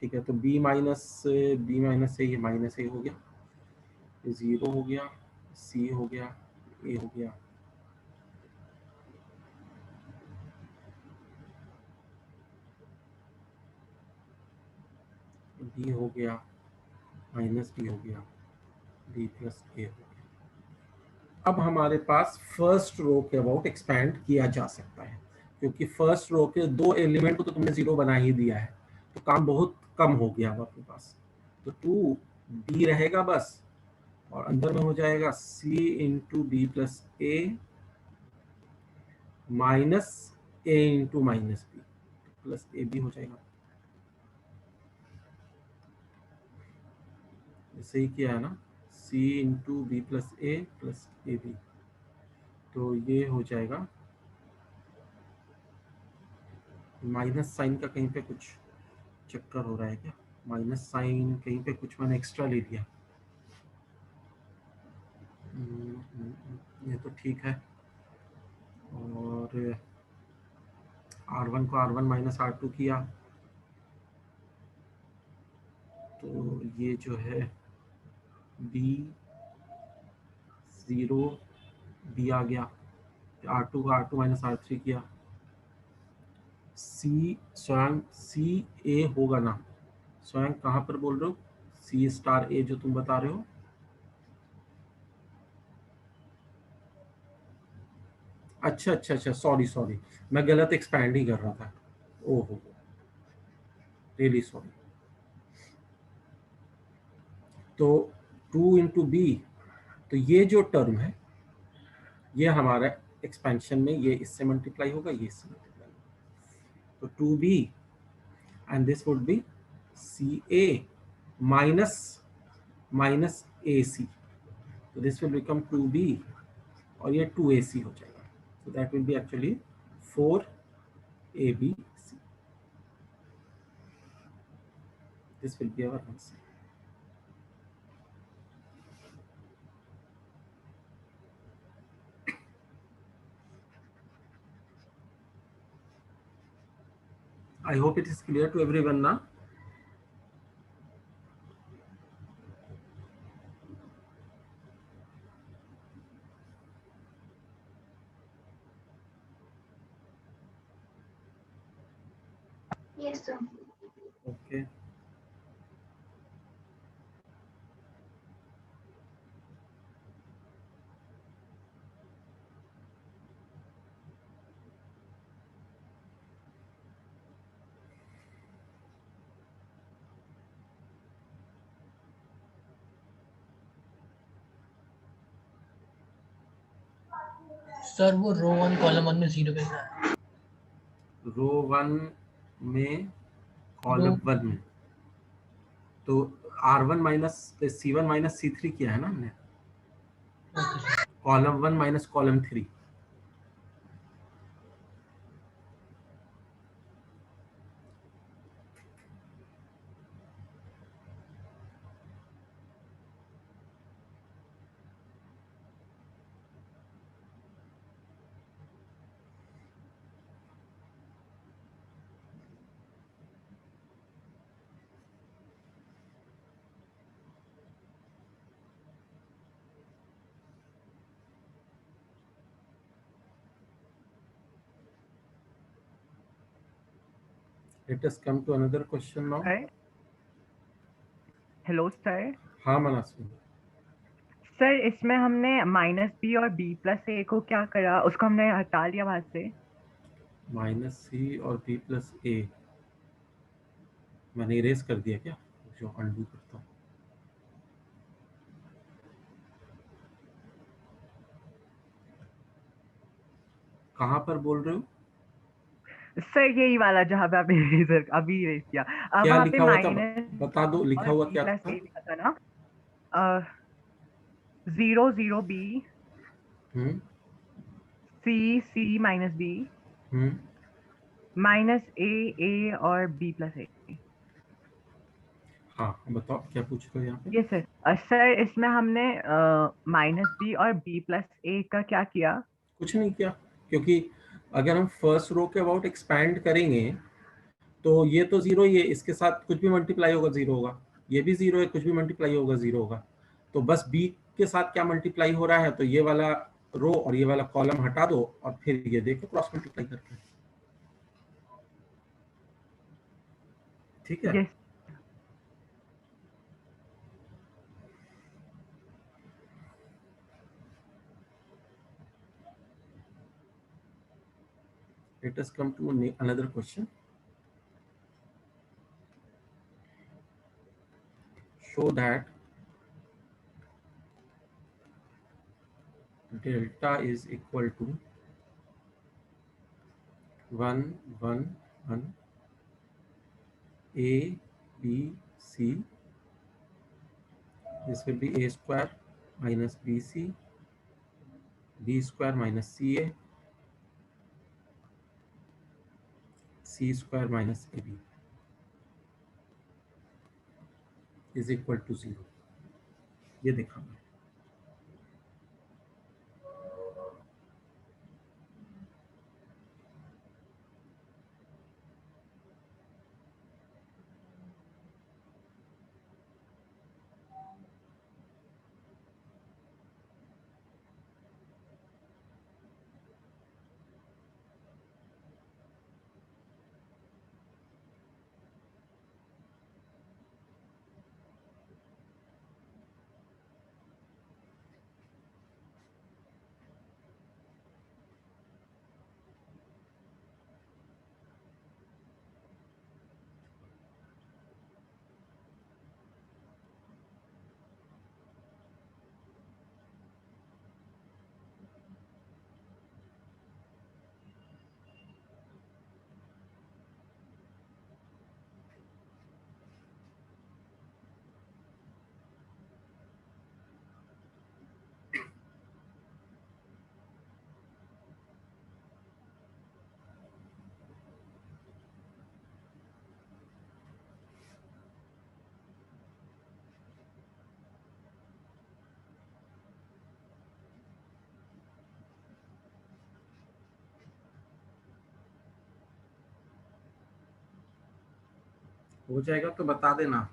ठीक है, तो बी माइनस से ये माइनस ए हो गया, ये 0 हो गया, सी हो गया, ए हो गया, बी हो गया, माइनस बी हो गया, बी प्लस ए हो गया। अब हमारे पास फर्स्ट रो के अबाउट एक्सपैंड किया जा सकता है, क्योंकि फर्स्ट रो के 2 एलिमेंट को तो तुमने 0 बना ही दिया है, तो काम बहुत कम हो गया अब अपने पास। तो 2 बी रहेगा बस, और अंदर में हो जाएगा c into b plus a minus a into minus b plus a b हो जाएगा। ऐसे ही किया है ना, c into b plus a b, तो ये हो जाएगा। माइनस साइन का कहीं पे कुछ चक्कर हो रहा है क्या? माइनस साइन कहीं पे कुछ मैंने एक्स्ट्रा ले लिया। ये तो ठीक है, और R1 को R1 माइनस R2 किया, तो ये जो है B 0 B आ गया, R2 को R2 माइनस R3 किया, C स्वयं C A होगा ना, स्वयं कहाँ पर बोल रहे हो? C स्टार A जो तुम बता रहे हो, अच्छा अच्छा अच्छा, सॉरी मैं गलत एक्सपैंड ही कर रहा था, ओहो रियली सॉरी। तो 2 इंटू बी, तो ये जो टर्म है ये हमारा एक्सपेंशन में ये इससे मल्टीप्लाई होगा, ये इससे मल्टीप्लाई होगा, तो 2b and this would be c a minus a c, तो दिस विल बिकम 2b और ये 2ac हो जाएगा, so that will be actually 4abc, this will be our answer. I hope it is clear to everyone now. Yes, sir. Okay. Sir वो रो 1 column 1 में 0 कैसा है? रो 1 में कॉलम 1 में तो R1 minus C1 minus C3 किया है ना हमने, column 1 minus column 3, let us come to another question now. Hi. Hello, sir. हाँ मनस्वी, सर इसमें हमने -b और b+a को क्या करा, उसको हमने हटा लिया वहां से। -c और b+a मैंने इरेज कर दिया क्या? जो अनडू करता हूँ। कहाँ पर बोल रहे हो? सर यही वाला जहाँ पे आपने इरेजर अभी इरेज किया, क्या वहां पे लिखा हुआ था? माइनस बता दो, लिखा और हुआ क्या b+a था? लिखा था ना। 0 0 b, hmm c c-b, hmm -a और b+a। हाँ बताओ क्या पूछ रहे हो यहाँ पे? ये सर सर इसमें हमने -b और b+a का क्या किया। कुछ नहीं किया, क्योंकि अगर हम फर्स्ट रो के अबाउट एक्सपैंड करेंगे तो ये तो जीरो ही है, इसके साथ कुछ भी मल्टीप्लाई होगा जीरो होगा, ये भी जीरो है, कुछ भी मल्टीप्लाई होगा जीरो होगा। तो बस बी के साथ क्या मल्टीप्लाई हो रहा है, तो ये वाला रो और ये वाला कॉलम हटा दो और फिर ये देखो क्रॉस मल्टीप्लाई करके। ठीक है। Yes. Let us come to another question. Show that delta is equal to 1 1 1 a b c. This will be a square minus bc, b square minus ca, c square minus ab is equal to 0. ये देखा मैं। हो जाएगा तो बता देना।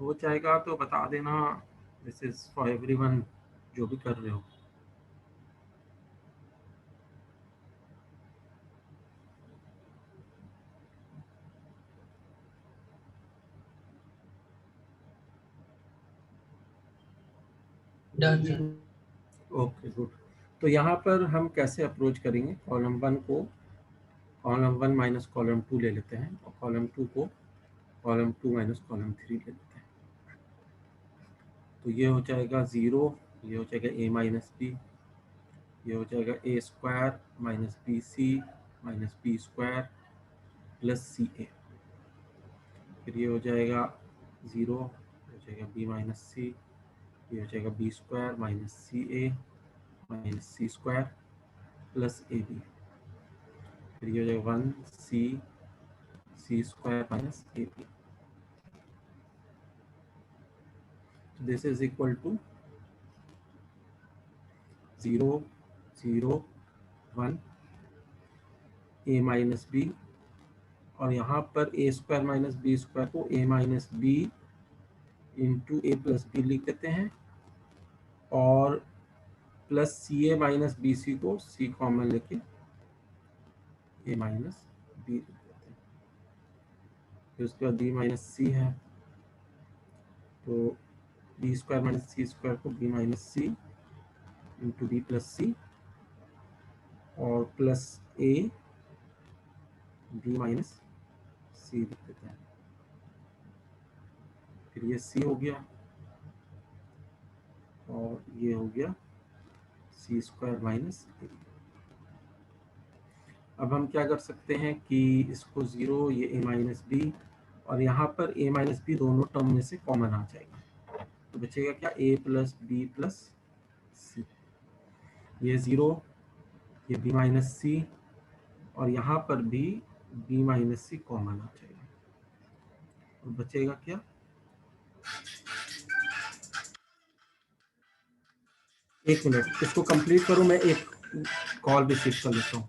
हो जाएगा तो बता देना, दिस इज फॉर एवरीवन जो भी कर रहे हो। Done sir. Okay good. तो यहाँ पर हम कैसे अप्रोच करेंगे, कॉलम 1 को कॉलम 1 माइनस कॉलम 2 ले लेते हैं और कॉलम 2 को कॉलम 2 माइनस कॉलम 3 ले लेते हैं। तो ये हो जाएगा 0, ये हो जाएगा a माइनस बी, ये हो जाएगा a square minus b c minus B square plus c a. फिर ये हो जाएगा 0, हो जाएगा b माइनस सी, ये हो जाएगा b square minus c a minus c square plus a b. फिर ये हो जाएगा 1 c square minus A b. This is equal to 0 0 1 a minus b, और यहाँ पर a square minus B square को a minus B into A plus b लिख देते हैं, और plus c a minus b c को सी कॉमन लेके ए माइनस बी लिख देते हैं। फिर उसके बाद बी माइनस सी है, तो B square minus c square को B minus C into b plus सी, और प्लस ए बी माइनस सी लिख देते हैं। फिर ये सी हो गया और ये हो गया सी स्क्वायर माइनस ए। अब हम क्या कर सकते हैं कि इसको 0, ये a माइनस बी, और यहाँ पर a माइनस बी दोनों टर्म में से कॉमन आ जाएगा, तो बचेगा क्या a plus B plus C. ये 0, ये b माइनस सी, और यहाँ पर भी b माइनस सी कॉमन आ जाएगा, और बचेगा क्या, एक मिनट इसको कंप्लीट करूँ, मैं एक कॉल रिसीव कर लेता हूँ।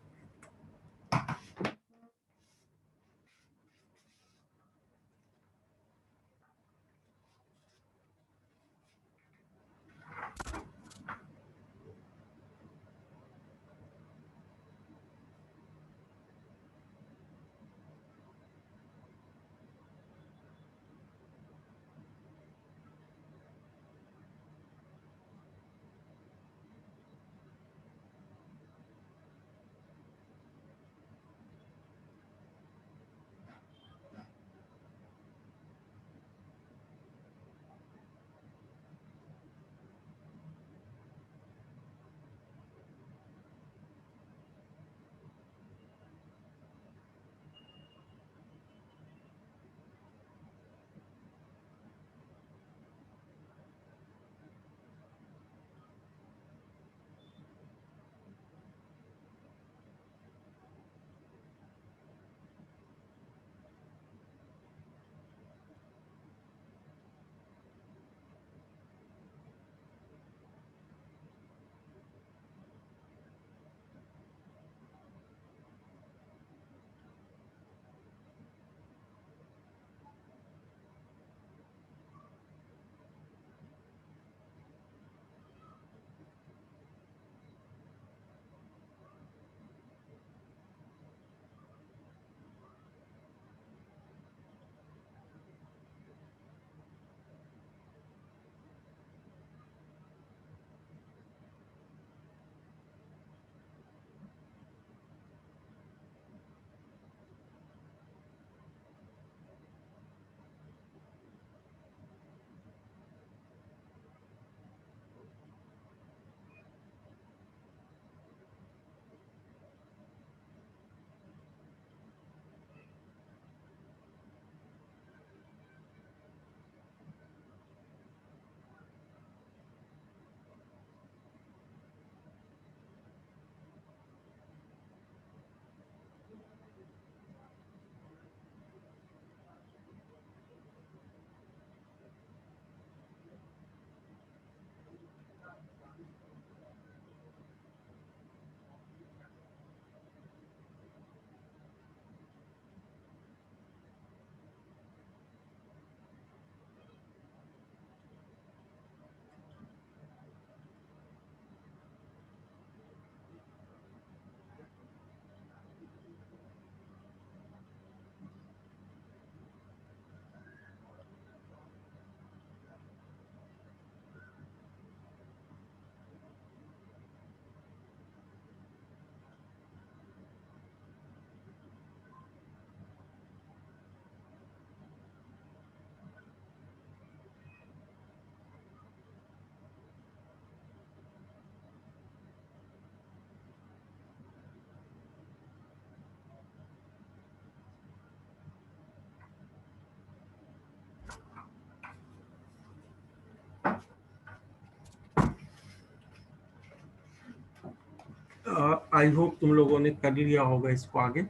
आई होप तुम लोगों ने कर लिया होगा इसको आगे,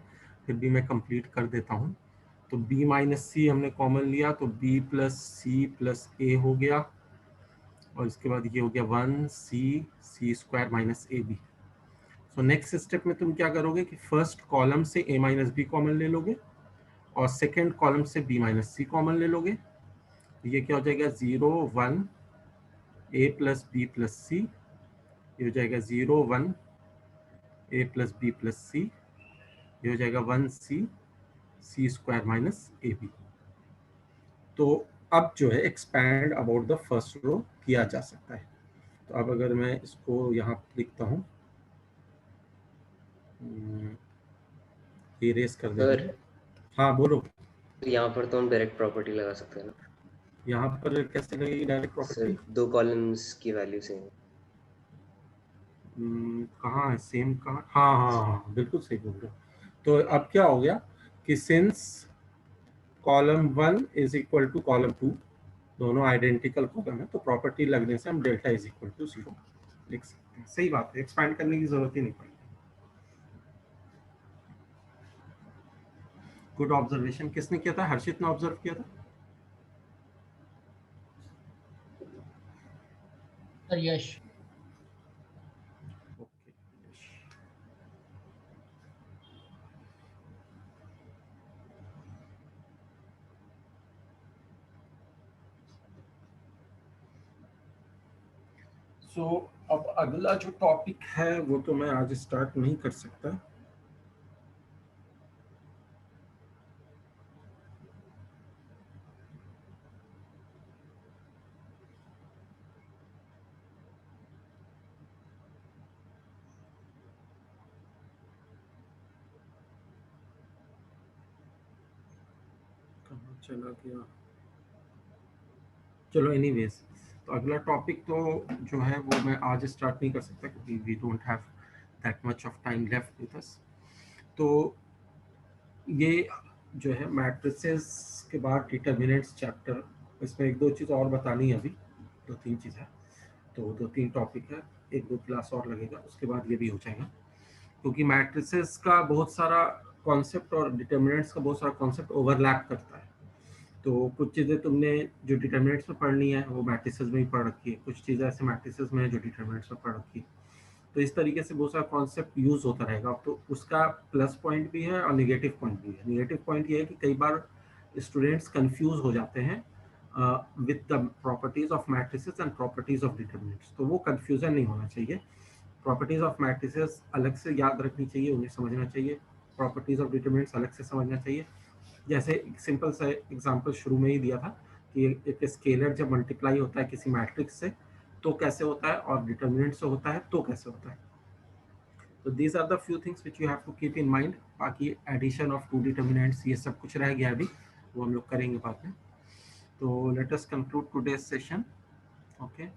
फिर भी मैं कंप्लीट कर देता हूँ। तो b माइनस सी हमने कॉमन लिया तो b plus C plus A हो गया, और इसके बाद ये हो गया 1c स्क्वायर माइनस ए बी। सो नेक्स्ट स्टेप में तुम क्या करोगे कि फर्स्ट कॉलम से a माइनस बी कॉमन ले लोगे और सेकेंड कॉलम से b माइनस सी कॉमन ले लोगे। ये क्या हो जाएगा 0 1 a plus B plus C, ये हो जाएगा 0 1 a plus B plus C, ये हो जाएगा 1c स्क्वायर माइनस ए बी। तो अब जो है expand about the first row किया जा सकता है। तो अब अगर मैं इसको यहाँ लिखता हूँ, इरेज कर देता हूँ। हाँ बोलो। तो यहाँ पर तो हम डायरेक्ट प्रॉपर्टी लगा सकते हैं ना? यहाँ पर कैसे लगेगी डायरेक्ट प्रॉपर्टी? दो कॉलम्स की वैल्यू सेम। कहाँ है सेम? कहाँ? हाँ हाँ हाँ बिल्कुल सही बोल रहे हो। तो अब क्या हो गया कि since column 1 is equal to column 2, दोनों आइडेंटिकल कॉलम है, तो प्रॉपर्टी लगने से हम डेल्टा इज इक्वल टू 0 लिख सकते हैं। सही बात है, एक्सपैंड करने की जरूरत ही नहीं पड़ेगी। Good observation. किसने किया था? हर्षित ने ऑब्जर्व किया था। यश। सो अब अगला जो टॉपिक है वो तो मैं आज स्टार्ट नहीं कर सकता। कहाँ चला गया? चलो एनीवेज, तो अगला टॉपिक तो जो है वो मैं आज स्टार्ट नहीं कर सकता क्योंकि we don't have that much of time left with us. तो ये जो है मैट्रिसेस के बाद डिटर्मिनेंट्स चैप्टर, इसमें एक दो चीज़ और बतानी है, अभी दो तीन चीज़ है, तो दो तीन टॉपिक है, एक दो क्लास और लगेगा, उसके बाद ये भी हो जाएगा। क्योंकि मैट्रिसेस का बहुत सारा कॉन्सेप्ट और डिटर्मिनेंट्स का बहुत सारा कॉन्सेप्ट ओवरलैप करता है। तो कुछ चीज़ें तुमने जो डिटर्मिनेंट्स में पढ़नी है वो मैट्रिसेस में ही पढ़ रखी है, कुछ चीज़ें ऐसे मैट्रिसेस में है जो डिटर्मिनेंट्स में पढ़ रखी है। तो इस तरीके से बहुत सारा कॉन्सेप्ट यूज़ होता रहेगा। तो उसका प्लस पॉइंट भी है और निगेटिव पॉइंट भी है। निगेटिव पॉइंट ये है कि कई बार स्टूडेंट्स कंफ्यूज हो जाते हैं with the properties of matrices and properties of determinants. तो वो कंफ्यूजन नहीं होना चाहिए। प्रॉपर्टीज ऑफ मैट्रिसेस अलग से याद रखनी चाहिए, उन्हें समझना चाहिए। प्रॉपर्टीज ऑफ डिटर्मिनेंट्स अलग से समझना चाहिए। जैसे सिंपल सा एग्जांपल शुरू में ही दिया था कि एक स्केलर जब मल्टीप्लाई होता है किसी मैट्रिक्स से तो कैसे होता है, और डिटर्मिनेंट से होता है तो कैसे होता है। तो these are the few things which you have to keep in mind. बाकी एडिशन ऑफ टू डिटर्मिनेंट्स ये सब कुछ रह गया अभी, वो हम लोग करेंगे बाद में। तो let us conclude today's session. Okay.